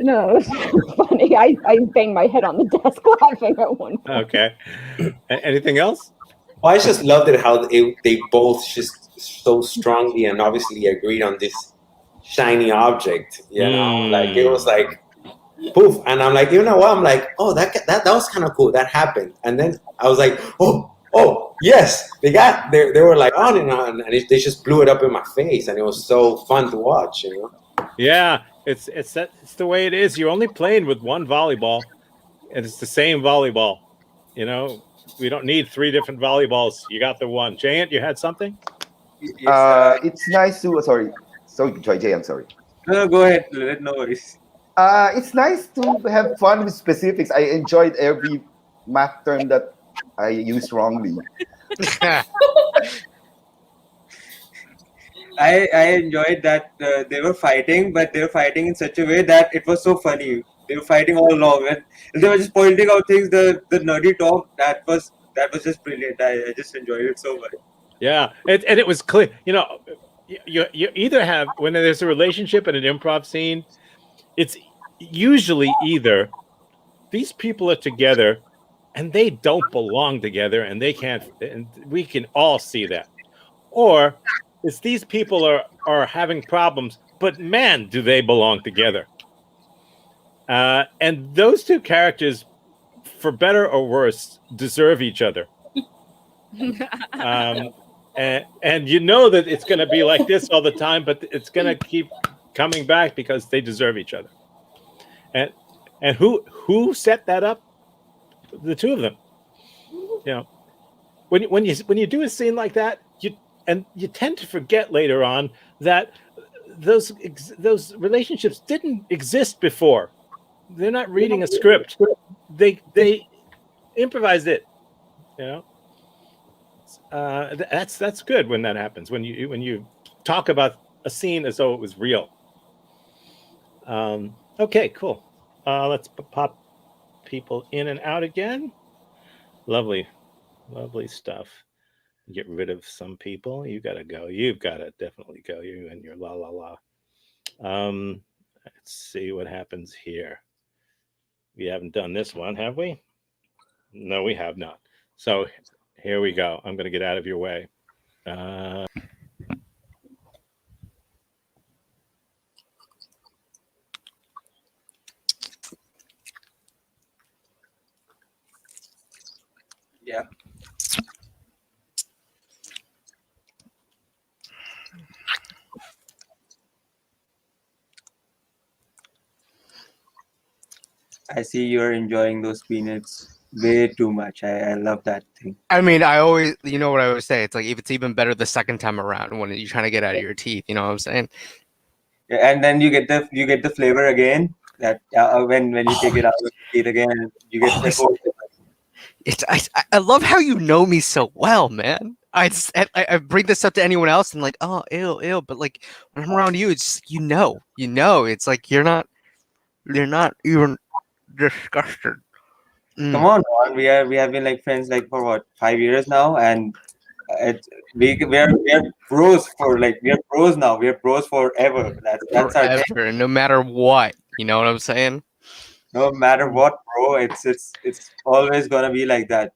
No, it was funny. I banged my head on the desk laughing at one point. Okay. Anything else? Well, I just loved it how they both just so strongly and obviously agreed on this shiny object. You know, like it was like poof, and I'm like, you know what? I'm like, oh, that was kind of cool. That happened, and then I was like, oh, yes, they were like on, and they just blew it up in my face, and it was so fun to watch. You know? Yeah, it's the way it is. You're only playing with one volleyball, and it's the same volleyball. You know, we don't need three different volleyballs. You got the one. Jayant, you had something? It's nice to sorry, Jay, I'm sorry. No, go ahead. No worries. It's nice to have fun with specifics. I enjoyed every math term that I used wrongly. I enjoyed that they were fighting, but they were fighting in such a way that it was so funny. They were fighting all along, and they were just pointing out things. The nerdy talk that was just brilliant. I just enjoyed it so much. Yeah, and it was clear. You know, you either have when there's a relationship in an improv scene, it's usually either these people are together and they don't belong together and they can't, and we can all see that, or it's these people are having problems, but man, do they belong together. And those two characters, for better or worse, deserve each other. And you know that it's going to be like this all the time, but it's going to keep coming back because they deserve each other. And who set that up? The two of them. You know, when you do a scene like that, you tend to forget later on that those relationships didn't exist before. They're not reading a script. They improvised it. You know, that's good when that happens. When you talk about a scene as though it was real. Okay, cool. Let's pop people in and out again. Lovely stuff. Get rid of some people. You gotta go. You've gotta definitely go. You and your la la la. Let's see what happens here. We haven't done this one, have we? No, we have not. So here we go. I'm gonna get out of your way. Yeah. I see you're enjoying those peanuts way too much. I love that thing. I mean, I always, you know what I always say. It's like if it's even better the second time around when you're trying to get out of your teeth. You know what I'm saying? Yeah, and then you get the flavor again. That when you take it out of your teeth again, you get the whole flavor. I love how you know me so well, man. I bring this up to anyone else and like, oh, ew, but like when I'm around you, it's just, you know, it's like you're not even disgusted. Come on, man. We have been like friends like for what 5 years now, and we are bros for like we are bros now. We are bros forever. That's our thing. Forever, no matter what. You know what I'm saying? No matter what, bro. It's always gonna be like that.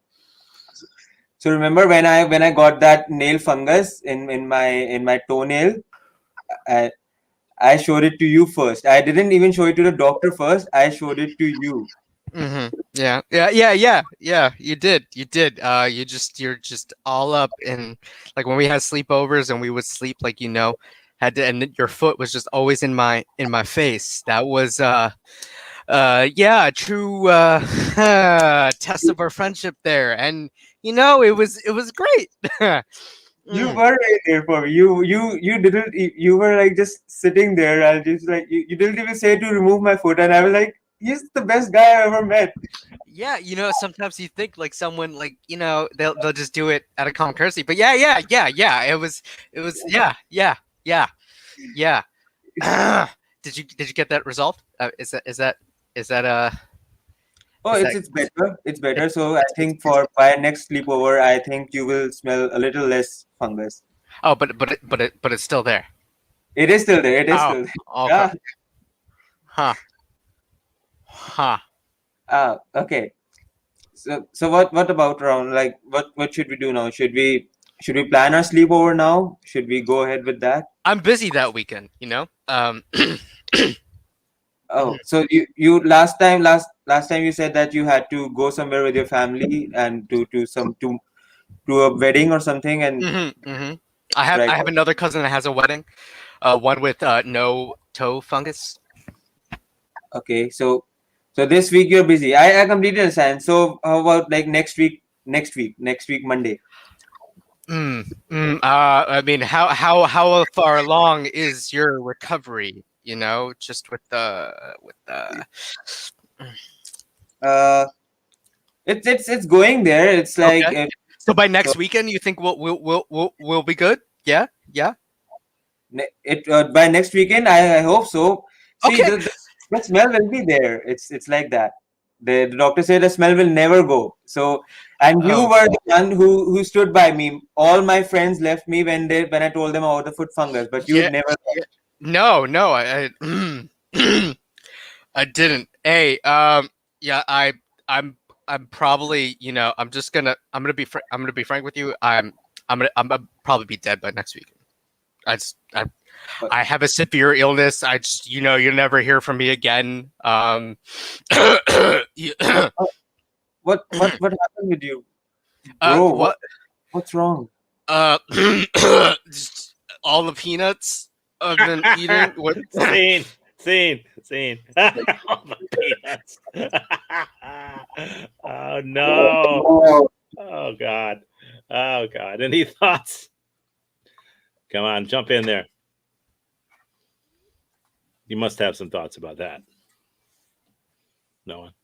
So remember when I got that nail fungus in my toenail, I showed it to you first. I didn't even show it to the doctor first. I showed it to you. Mm-hmm. Yeah. You did. You're just all up in like when we had sleepovers and we would sleep like had to, and your foot was just always in my face. That was a true test of our friendship there, and it was great. You were right there for me. You didn't. You were like just sitting there and just like you didn't even say to remove my foot, and I was like, he's the best guy I ever met. Yeah, sometimes you think like someone like they'll just do it out of common courtesy, but yeah. It was yeah. Did you get that resolved? Is that Oh, is it's better. It's better. So I think for by next sleepover, I think you will smell a little less fungus. Oh, but it's still there. It is still there. It is Oh, still there. okay. Yeah. Huh. Okay. So what about around like what should we do now? Should we plan our sleepover now? Should we go ahead with that? I'm busy that weekend, Oh, so you last time you said that you had to go somewhere with your family and to a wedding or something and I have right. another cousin that has a wedding, one with no toe fungus. Okay, so this week you're busy. I completely understand. So how about like next week Monday? I mean, how far along is your recovery? Just with the It's going there. It's like okay. So by next weekend, you think we'll be good? Yeah. By next weekend, I hope so. See, Okay. the smell will be there. It's like that. The doctor said the smell will never go. So, and you were the one who stood by me. All my friends left me when I told them about the foot fungus, but you never. Yeah. No, I I didn't. Hey, yeah, I'm probably, I'm gonna be frank with you. I'm gonna probably be dead by next week. I have a severe illness. I just, you'll never hear from me again. What happened with you, bro? What's wrong? Just all the peanuts. I've been eating what? Scene. All the peanuts. Oh no. Oh God. Any thoughts? Come on, jump in there. You must have some thoughts about that. No one.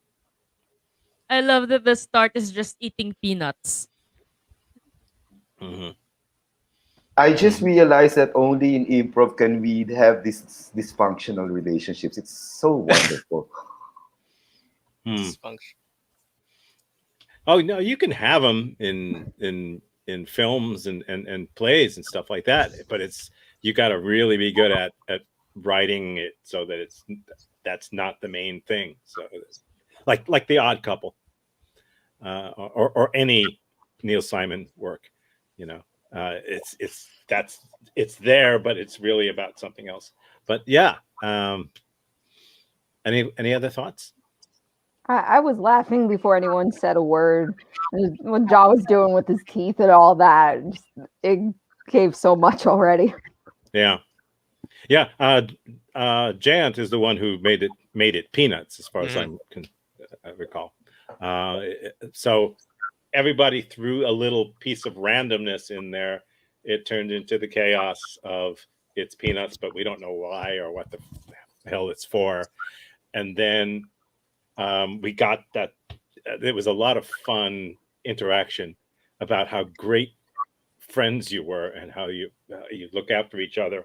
I love that the start is just eating peanuts. Mm-hmm. I just realized that only in improv can we have these dysfunctional relationships. It's so wonderful. Dysfunction. Oh no, you can have them in films and plays and stuff like that, but it's you got to really be good at writing it so that that's not the main thing. So like The Odd Couple, or any Neil Simon work, you know, it's there, but it's really about something else. But yeah, any other thoughts? I was laughing before anyone said a word. What Jaw was doing with his teeth and all that, it gave so much already. Yeah. Jant is the one who made it peanuts, as far as I can recall. So everybody threw a little piece of randomness in there. It turned into the chaos of it's peanuts, but we don't know why or what the hell it's for. And then we got that. It was a lot of fun interaction about how great friends you were and how you look after each other.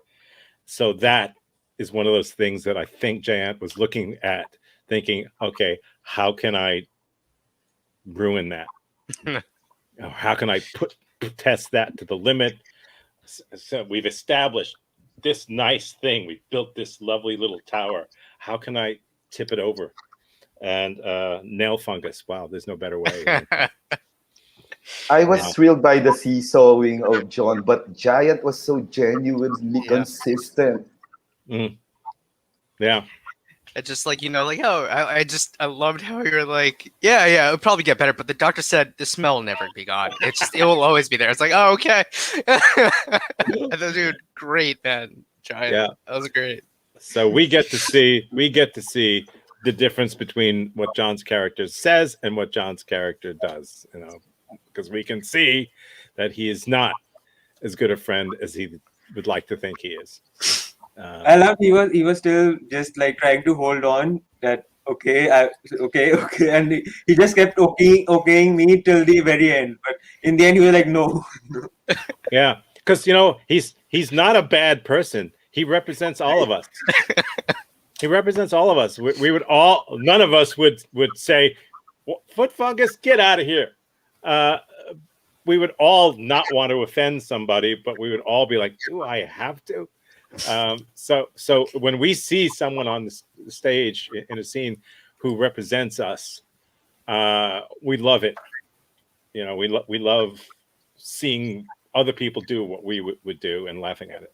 So that is one of those things that I think Jayant was looking at, thinking, okay, how can I ruin that? How can I test that to the limit? So we've established this nice thing. We've built this lovely little tower. How can I tip it over? And nail fungus. Wow, there's no better way. I was thrilled by the seesawing of John, but Giant was so genuinely consistent. Yeah. It's just like, I loved how you're like, yeah, it'll probably get better, but the doctor said the smell will never be gone. It will always be there. It's like, oh, okay. Dude, great, man. Giant. Yeah. That was great. So we get to see the difference between what John's character says and what John's character does, because we can see that he is not as good a friend as he would like to think he is. I love he was still just like trying to hold on that okay, and he just kept okaying me till the very end, but in the end he was like no. Yeah, because he's not a bad person. He represents all of us. He represents all of us. We would all, none of us would say, foot fungus, get out of here. We would all not want to offend somebody, but we would all be like, do I have to? So when we see someone on the stage in a scene who represents us, we love it. We love seeing other people do what we would do and laughing at it,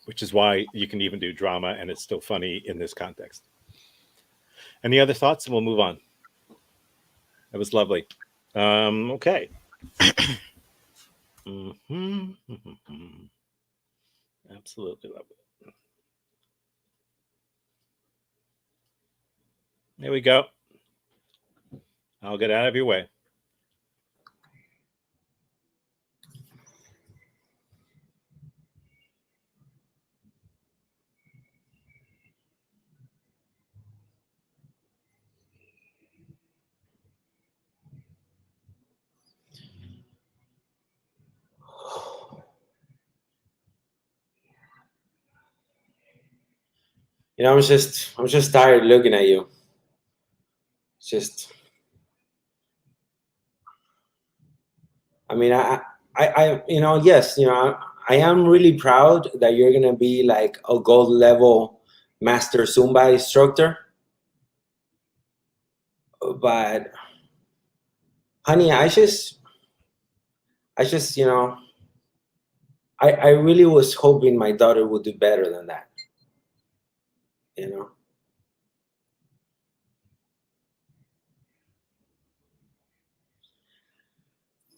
which is why you can even do drama and it's still funny in this context. Any other thoughts? And we'll move on. That was lovely. Okay. Absolutely love it. There we go. I'll get out of your way. I'm just tired looking at you. Just, I mean, yes, I am really proud that you're gonna be like a gold level master Zumba instructor. But, honey, I just, I really was hoping my daughter would do better than that.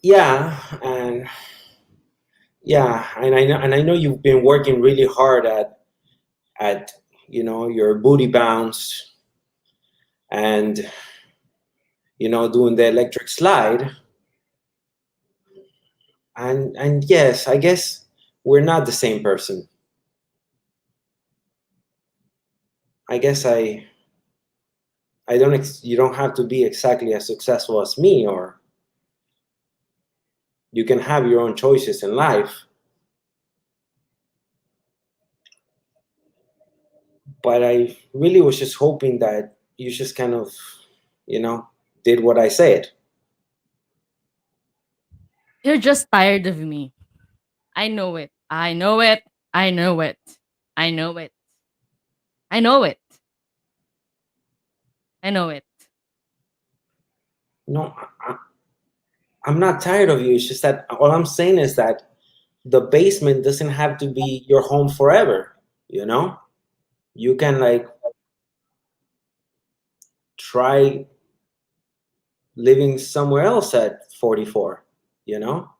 Yeah, and Yeah, and I know you've been working really hard at your booty bounce and doing the electric slide. And yes, I guess we're not the same person. I guess you don't have to be exactly as successful as me, or you can have your own choices in life. But I really was just hoping that you just kind of, did what I said. You're just tired of me. I know it. I know it. I know it. I know it. I know it. I know it. No, I'm not tired of you. It's just that all I'm saying is that the basement doesn't have to be your home forever, You can try living somewhere else at 44, you know?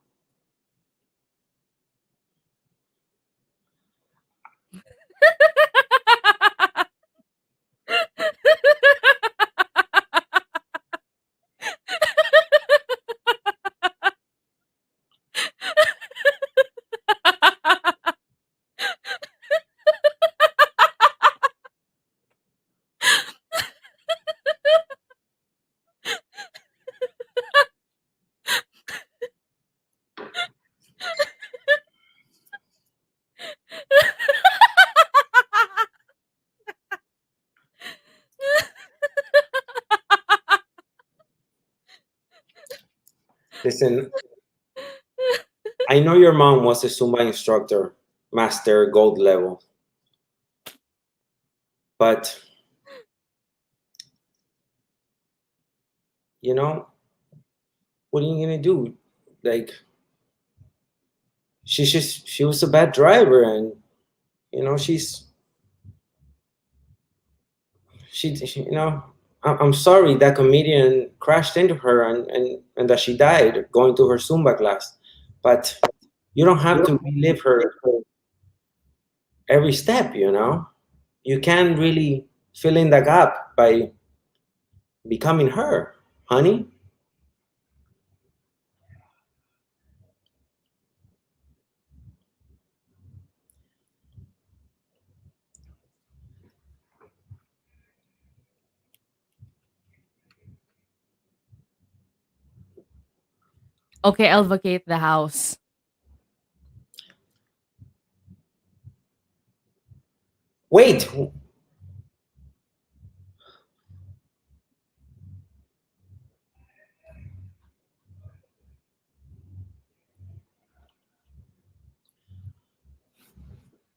Listen, I know your mom was a Zumba instructor, master gold level, but what are you gonna do? Like, she was a bad driver, and she's she I'm sorry that comedian crashed into her and that she died going to her Zumba class, but you don't have to relive her every step. You can really fill in the gap by becoming her, honey. Okay, I'll vacate the house. Wait.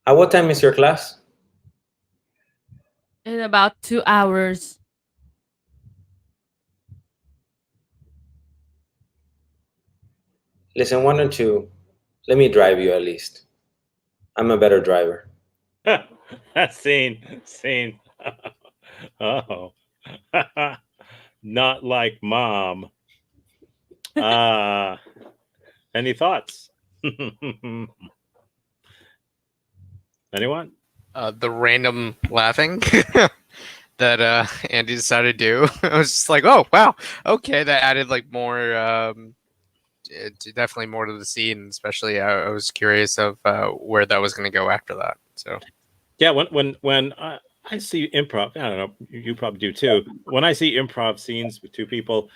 At what time is your class? In about 2 hours. Listen, why don't you let me drive you at least? I'm a better driver. Scene. Oh. Not like mom. Any thoughts? Anyone? The random laughing that Andy decided to do. I was just like, oh wow, okay, that added like more, definitely more to the scene. Especially, I was curious of where that was going to go after that. So yeah, when I see improv, I don't know, you probably do too. When I see improv scenes with two people,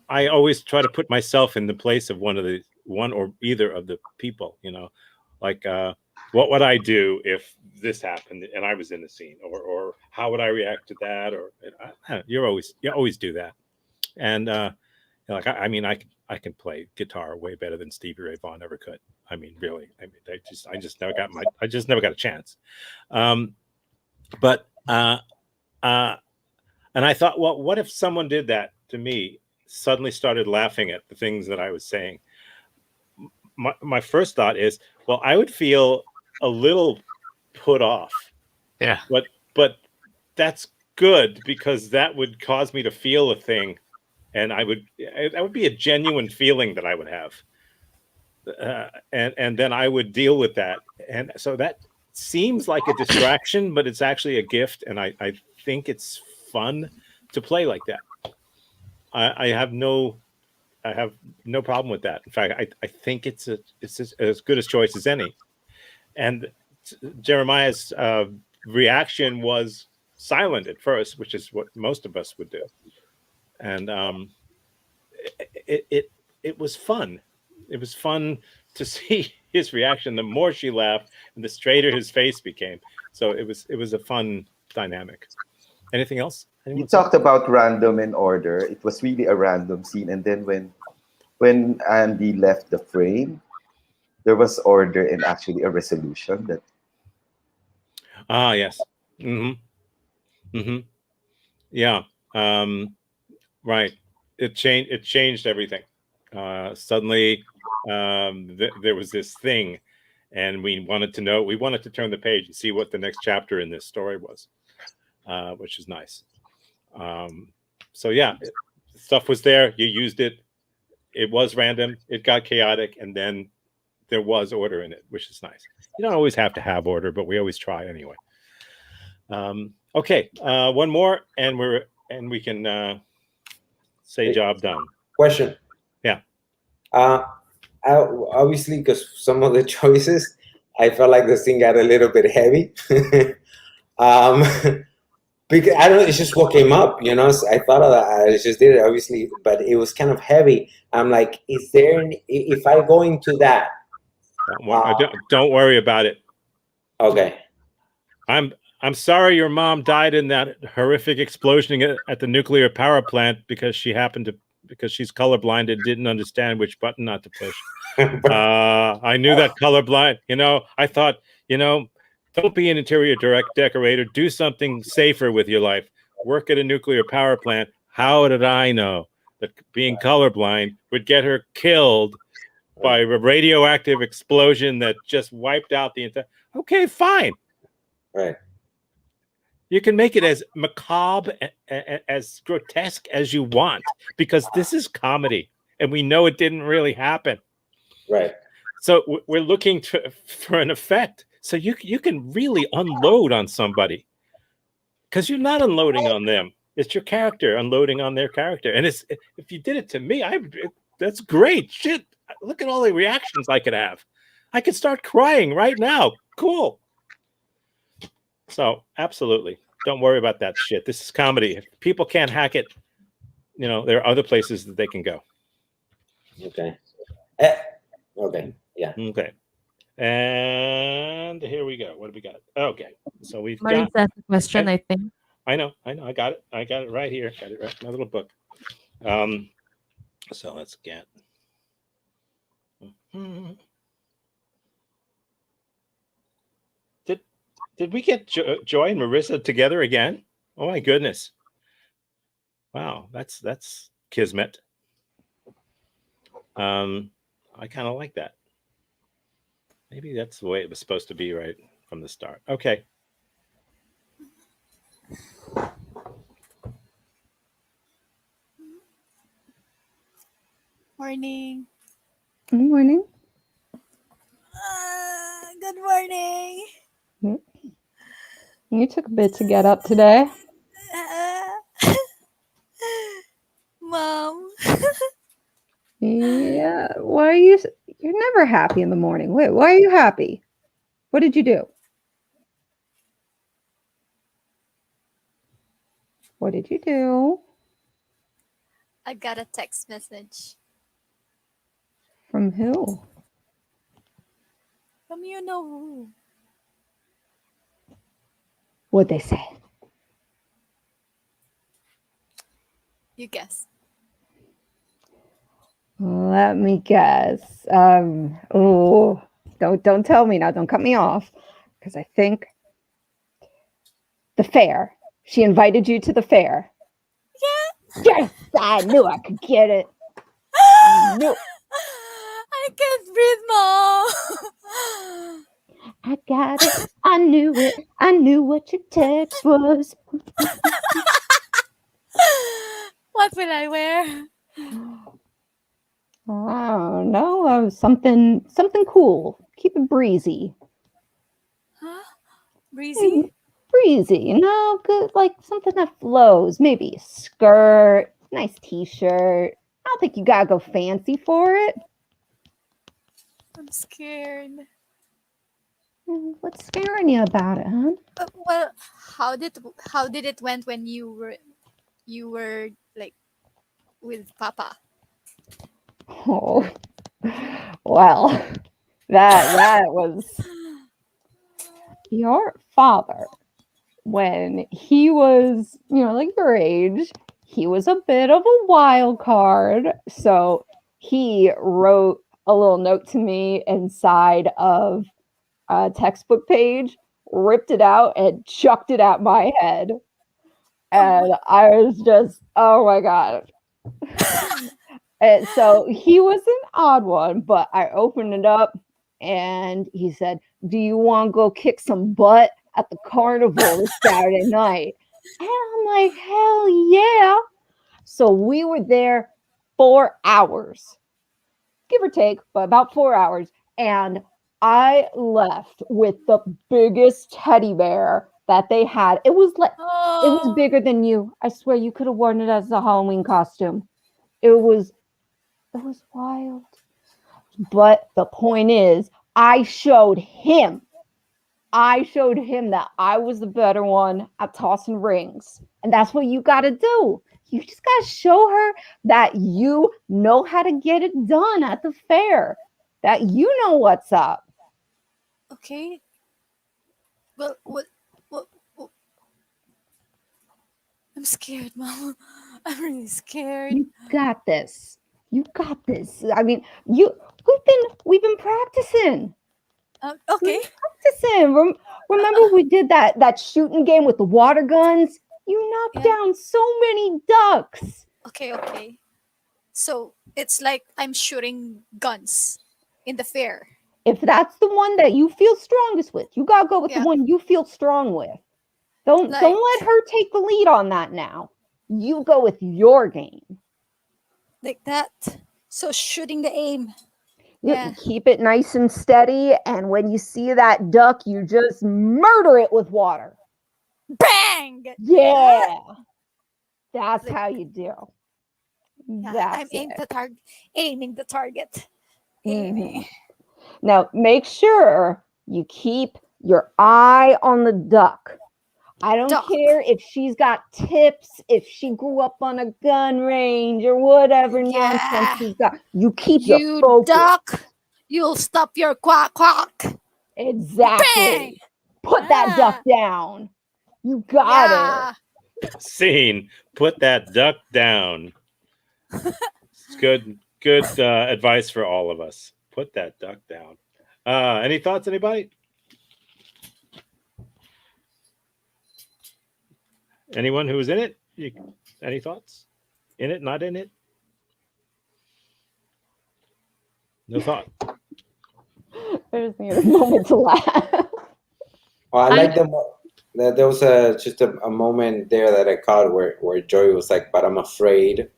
I always try to put myself in the place of one or either of the people. Like what would I do if this happened and I was in the scene, or how would I react to that? Or you always do that, and like I mean, I can play guitar way better than Stevie Ray Vaughan ever could. I mean, really. I mean, I just never got a chance. But and I thought, well, what if someone did that to me? Suddenly started laughing at the things that I was saying. My first thought is, well, I would feel a little put off. yeah, But that's good, because that would cause me to feel a thing, and that would be a genuine feeling that I would have. and then I would deal with that. And so that seems like a distraction, but it's actually a gift, and I think it's fun to play like that. I have no problem with that. In fact, I think it's as good a choice as any. And Jeremiah's reaction was silent at first, which is what most of us would do. And it was fun. It was fun to see his reaction. The more she laughed, and the straighter his face became. So it was a fun dynamic. Anything else? You talked about random and order. It was really a random scene, and then when Andy left the frame, there was order and actually a resolution. That yes, yeah, right. It changed everything. Suddenly, there was this thing, and we wanted to know. We wanted to turn the page and see what the next chapter in this story was, which is nice. So yeah, stuff was there. You used it. It was random. It got chaotic, and then there was order in it, which is nice. You don't always have to have order, but we always try anyway. Okay, one more, and we can say job done. Question. Yeah. Obviously, because some of the choices, I felt like this thing got a little bit heavy. Because I don't know, it's just what came up, you know. So I thought of that, I just did it, obviously, but it was kind of heavy. I'm like, is there if I go into that? Don't worry about it. Okay. I'm sorry your mom died in that horrific explosion at the nuclear power plant because she's colorblind and didn't understand which button not to push. I knew that colorblind. You know, I thought, don't be an interior decorator. Do something safer with your life. Work at a nuclear power plant. How did I know that being colorblind would get her killed by a radioactive explosion that just wiped out the entire... Okay, fine. Right. You can make it as macabre, as grotesque as you want, because this is comedy, and we know it didn't really happen. Right. So we're looking for an effect. So you can really unload on somebody, because you're not unloading on them. It's your character unloading on their character. And if you did it to me, that's great. Shit, look at all the reactions I could have. I could start crying right now. Cool. So absolutely, don't worry about that shit. This is comedy. If people can't hack it, there are other places that they can go. Okay. Okay. Yeah. Okay. And here we go. What do we got? Okay. So we've Marie's got asked a question, I think. I know. I got it. I got it right here. Got it right in my little book. So let's get. Did we get Joy and Marissa together again? Oh my goodness! Wow, that's kismet. I kind of like that. Maybe that's the way it was supposed to be right from the start. Okay. Morning. Good morning. Good morning. You took a bit to get up today. Mom. Yeah. Why are you're never happy in the morning. Wait, why are you happy? What did you do? What did you do? I got a text message. From who? From you know who. What'd they say? You guess. Let me guess. Oh, don't tell me now. Don't cut me off, because I think the fair. She invited you to the fair. Yeah. Yes, I knew I could get it. I knew. I can't breathe, Mom. I got it. I knew it. I knew what your text was. What will I wear? Oh no, something cool. Keep it breezy. Huh? Breezy? Breezy. No, good, like something that flows. Maybe a skirt, nice t-shirt. I don't think you gotta go fancy for it. I'm scared. What's scaring you about it, huh? Well, how did it went when you were like with Papa? Oh, well, that was your father. When he was, like your age, he was a bit of a wild card. So he wrote a little note to me inside of a textbook page, ripped it out, and chucked it at my head. And I was just, oh my God. And so he was an odd one, but I opened it up and he said, "Do you want to go kick some butt at the carnival this Saturday night?" And I'm like, hell yeah. So we were there 4 hours, give or take, but about 4 hours. And I left with the biggest teddy bear that they had. It was Oh, bigger than you. I swear you could have worn it as a Halloween costume. It was wild. But the point is, I showed him that I was the better one at tossing rings. And that's what you got to do. You just got to show her that you know how to get it done at the fair, that you know what's up. okay. Well, what, I'm scared, Mom. I'm really scared. You got this. You got this. I mean, we've been practicing. Okay. Practicing. Remember we did that shooting game with the water guns? You knocked Yeah. down so many ducks. Okay. So it's like I'm shooting guns in the fair. If that's the one that you feel strongest with, you gotta go with the Yeah. one you feel strong with. Don't Like- let her take the lead on that now. You go with your game. Like that. So shooting the aim. You Yeah. keep it nice and steady, and when you see that duck, you just murder it with water. Bang! Yeah. That's Like- how you do. Yeah, That's I'm it. aiming the target. Mhm. Aiming. Now, make sure you keep your eye on the duck. I don't Duck. care if she's got tips, if she grew up on a gun range or whatever nonsense Yeah. she's got. You keep your You focus. duck. You'll stop your quack quack. Exactly. Bang! Put that duck down. You got it. Scene. Put that duck down. It's good advice for all of us. Put that duck down. Any thoughts, anybody? Anyone who's in it? Any thoughts? In it, not in it? No thought. I just needed a moment to laugh. Oh, I like that there was just a moment there that I caught where Joey was like, "But I'm afraid,"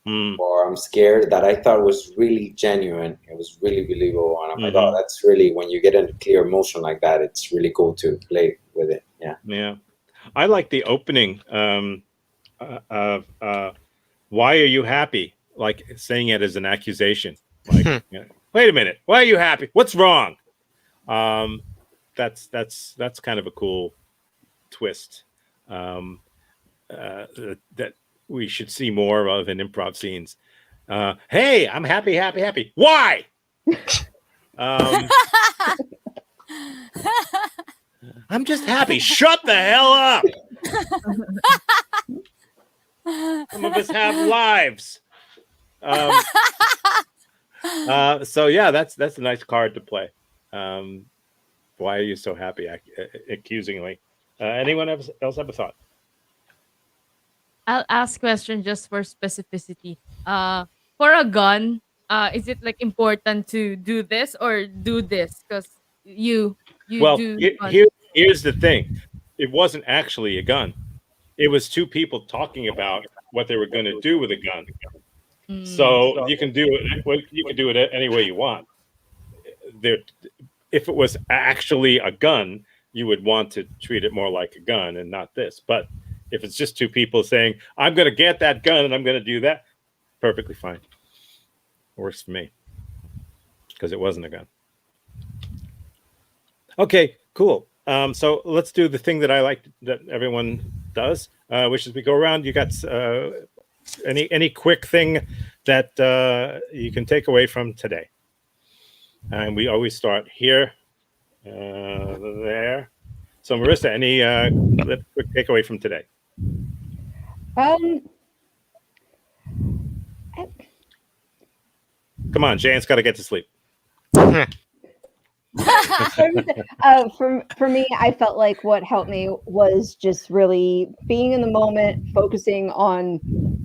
or "I'm scared." That I thought was really genuine. It was really believable, and I'm like, "Oh, that's really when you get into clear emotion like that. It's really cool to play with it." Yeah. Yeah. I like the opening of "Why are you happy?" Like saying it as an accusation. Like, wait a minute, why are you happy? What's wrong? That's kind of a cool twist that we should see more of in improv scenes. Hey, I'm happy, happy, happy. Why? I'm just happy. Shut the hell up. Some of us have lives. So yeah, that's a nice card to play. Why are you so happy? Accusingly. Anyone else have a thought? I'll ask question just for specificity. For a gun, is it like important to do this or do this? Because you Well, do. here's the thing. It wasn't actually a gun. It was two people talking about what they were going to do with a gun. So you can do it. You can do it any way you want. There, if it was actually a gun, you would want to treat it more like a gun and not this. But if it's just two people saying, "I'm going to get that gun and I'm going to do that," perfectly fine. Works for me because it wasn't a gun. Okay, cool. So let's do the thing that I like that everyone does, which is we go around. You got any quick thing that you can take away from today? And we always start here, there. So Marissa, any quick takeaway from today? Um, Come on, Jan's got to get to sleep. for me, I felt like what helped me was just really being in the moment, focusing on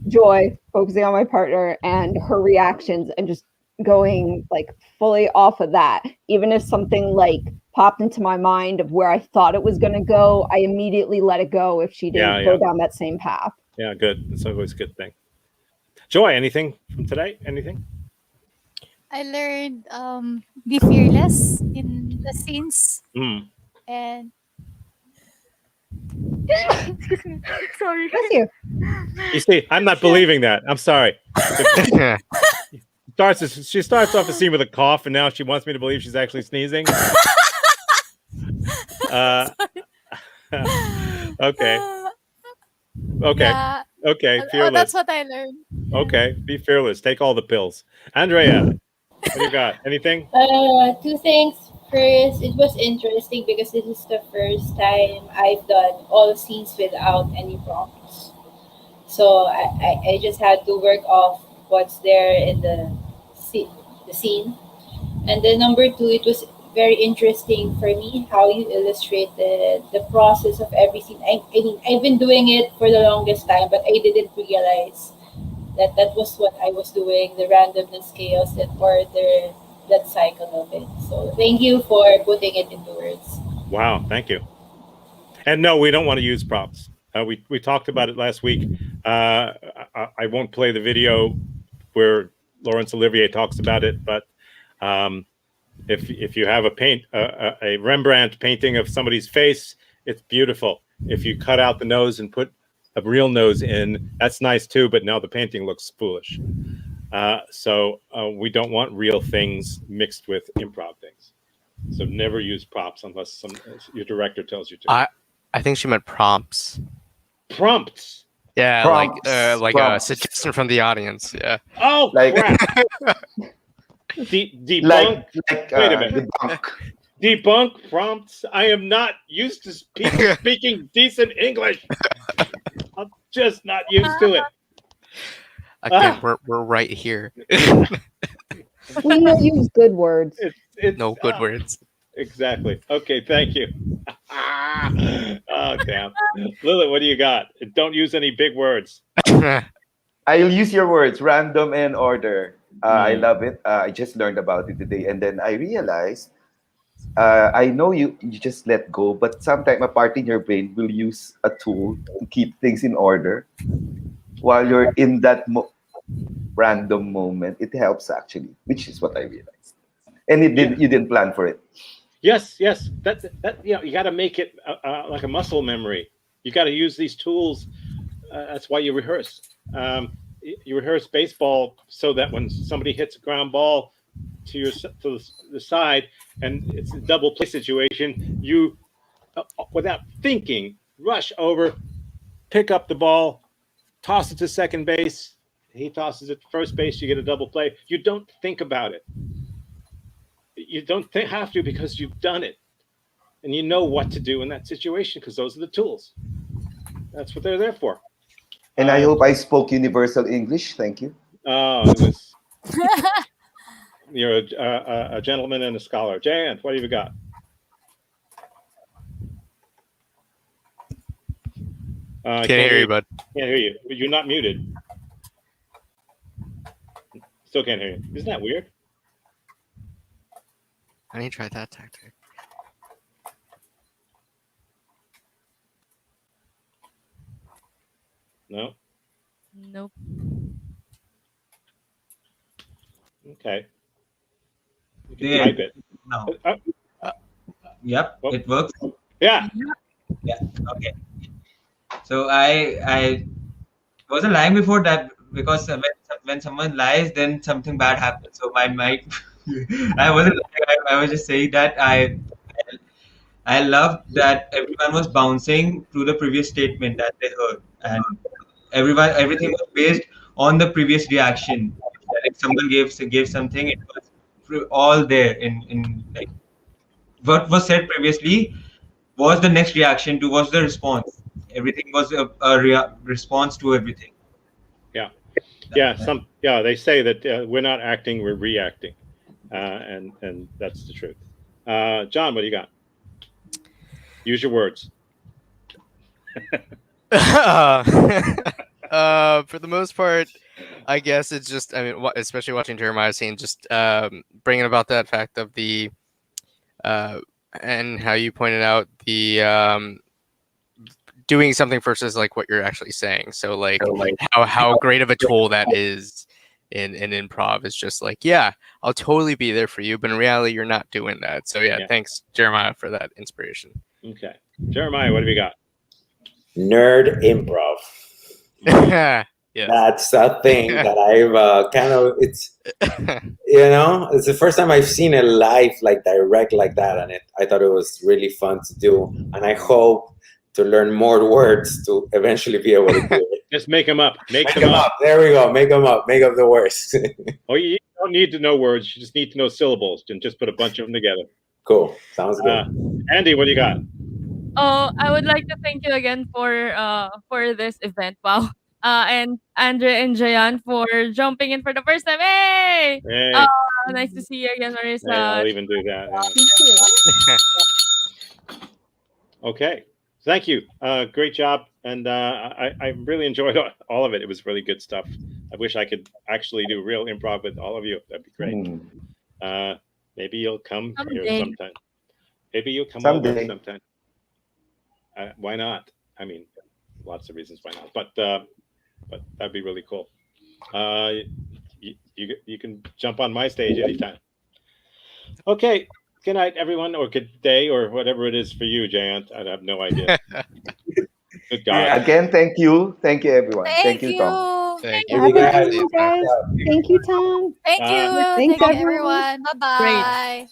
Joy, focusing on my partner and her reactions, and just going like fully off of that. Even if something like popped into my mind of where I thought it was going to go, I immediately let it go if she didn't go down that same path. Yeah, good. It's always a good thing. Joy, anything from today? Anything? I learned be fearless in the scenes and excuse me. Sorry. Bless you. You see, I'm not believing that. I'm sorry. She starts off the scene with a cough, and now she wants me to believe she's actually sneezing. Okay. Yeah. Okay. Fearless. Oh, that's what I learned. Okay. Be fearless. Take all the pills. Andrea, what do you got? Anything? Two things. First, it was interesting because this is the first time I've done all scenes without any prompts. So I just had to work off what's there in the scene. And then number two, it was very interesting for me how you illustrated the process of every scene. I mean, I've been doing it for the longest time, but I didn't realize that that was what I was doing, the randomness, chaos, and order, that cycle of it. So thank you for putting it into words. Wow, thank you. And no, we don't want to use props. We talked about it last week. I won't play the video where Laurence Olivier talks about it, but if you have a Rembrandt painting of somebody's face, it's beautiful. If you cut out the nose and put a real nose in, that's nice too. But now the painting looks foolish. So we don't want real things mixed with improv things. So never use props unless your director tells you to. I think she meant prompts. Prompts. Yeah, Prompts. like Prompts. a suggestion from the audience. Yeah. Oh, Like- crap. Debunk. Wait a minute. Debunk. Debunk prompts. I am not used to people speaking decent English. I'm just not used to it. Again, we're right here. We know use good words. It's No good words. Exactly. Okay, thank you. Oh, damn. Lilith, what do you got? Don't use any big words. I'll use your words, random and order. I love it. I just learned about it today, and then I realized I know you just let go, but sometimes a part in your brain will use a tool to keep things in order while you're in that random moment. It helps actually, which is what I realized. And you didn't plan for it. Yes. That you got to make it like a muscle memory. You got to use these tools. That's why you rehearse. You rehearse baseball so that when somebody hits a ground ball to the side and it's a double play situation, you without thinking rush over, pick up the ball, toss it to second base. He tosses it to first base. You get a double play. You don't think about it. You don't have to because you've done it. And you know what to do in that situation because those are the tools. That's what they're there for. And I hope I spoke universal English. Thank you. Oh, you're a gentleman and a scholar. Jan, what have you got? Can't hear you, bud. Can't hear you. You're not muted. Still can't hear you. Isn't that weird? I need to try that tactic. No. Nope. Okay. You can There. type it. No. Uh, Yep, well, it works. yeah. Yeah. Okay. So I wasn't lying before that because when someone lies, then something bad happens. So my mic, I wasn't lying. I was just saying that I loved that everyone was bouncing to the previous statement that they heard, and everything was based on the previous reaction. That if someone gave something, it was all there in like what was said previously was the next reaction to was the response. Everything was a response to everything. Yeah. Yeah. They say that we're not acting, we're reacting, and that's the truth. John, what do you got? Use your words. For the most part, I guess it's just, I mean, especially watching Jeremiah scene, just bringing about that fact of the, and how you pointed out the doing something versus like what you're actually saying. So like how great of a tool that is in improv is just like, yeah, I'll totally be there for you, but in reality, you're not doing that. So yeah. Thanks, Jeremiah, for that inspiration. Okay, Jeremiah, what have you got? Nerd improv. Yeah. That's a thing that I've kind of, it's, it's the first time I've seen it live, like direct like that. And I thought it was really fun to do. And I hope to learn more words to eventually be able to do it. Just make them up. Make them up. There we go. Make them up. Make up the words. Oh, you don't need to know words. You just need to know syllables and just put a bunch of them together. Cool. Sounds good. Andy, what do you got? Oh, I would like to thank you again for this event. Wow. And Andre and Jayan for jumping in for the first time. Hey! Hey. Nice to see you again, Marissa. Hey, I'll even do that. Okay. Thank you. Great job. And I really enjoyed all of it. It was really good stuff. I wish I could actually do real improv with all of you. That'd be great. Maybe you'll come here sometime. Maybe you'll come over sometime. Why not? I mean, lots of reasons why not. But that'd be really cool. You can jump on my stage anytime. Okay. Good night, everyone, or good day, or whatever it is for you, Jayant. I have no idea. Good God. Again, thank you. Thank you, everyone. Thank you. Tom. Thank Have a good one, guys. Thank you, Tom. Thank you. Thanks, Thank you, everyone. everyone. Bye bye.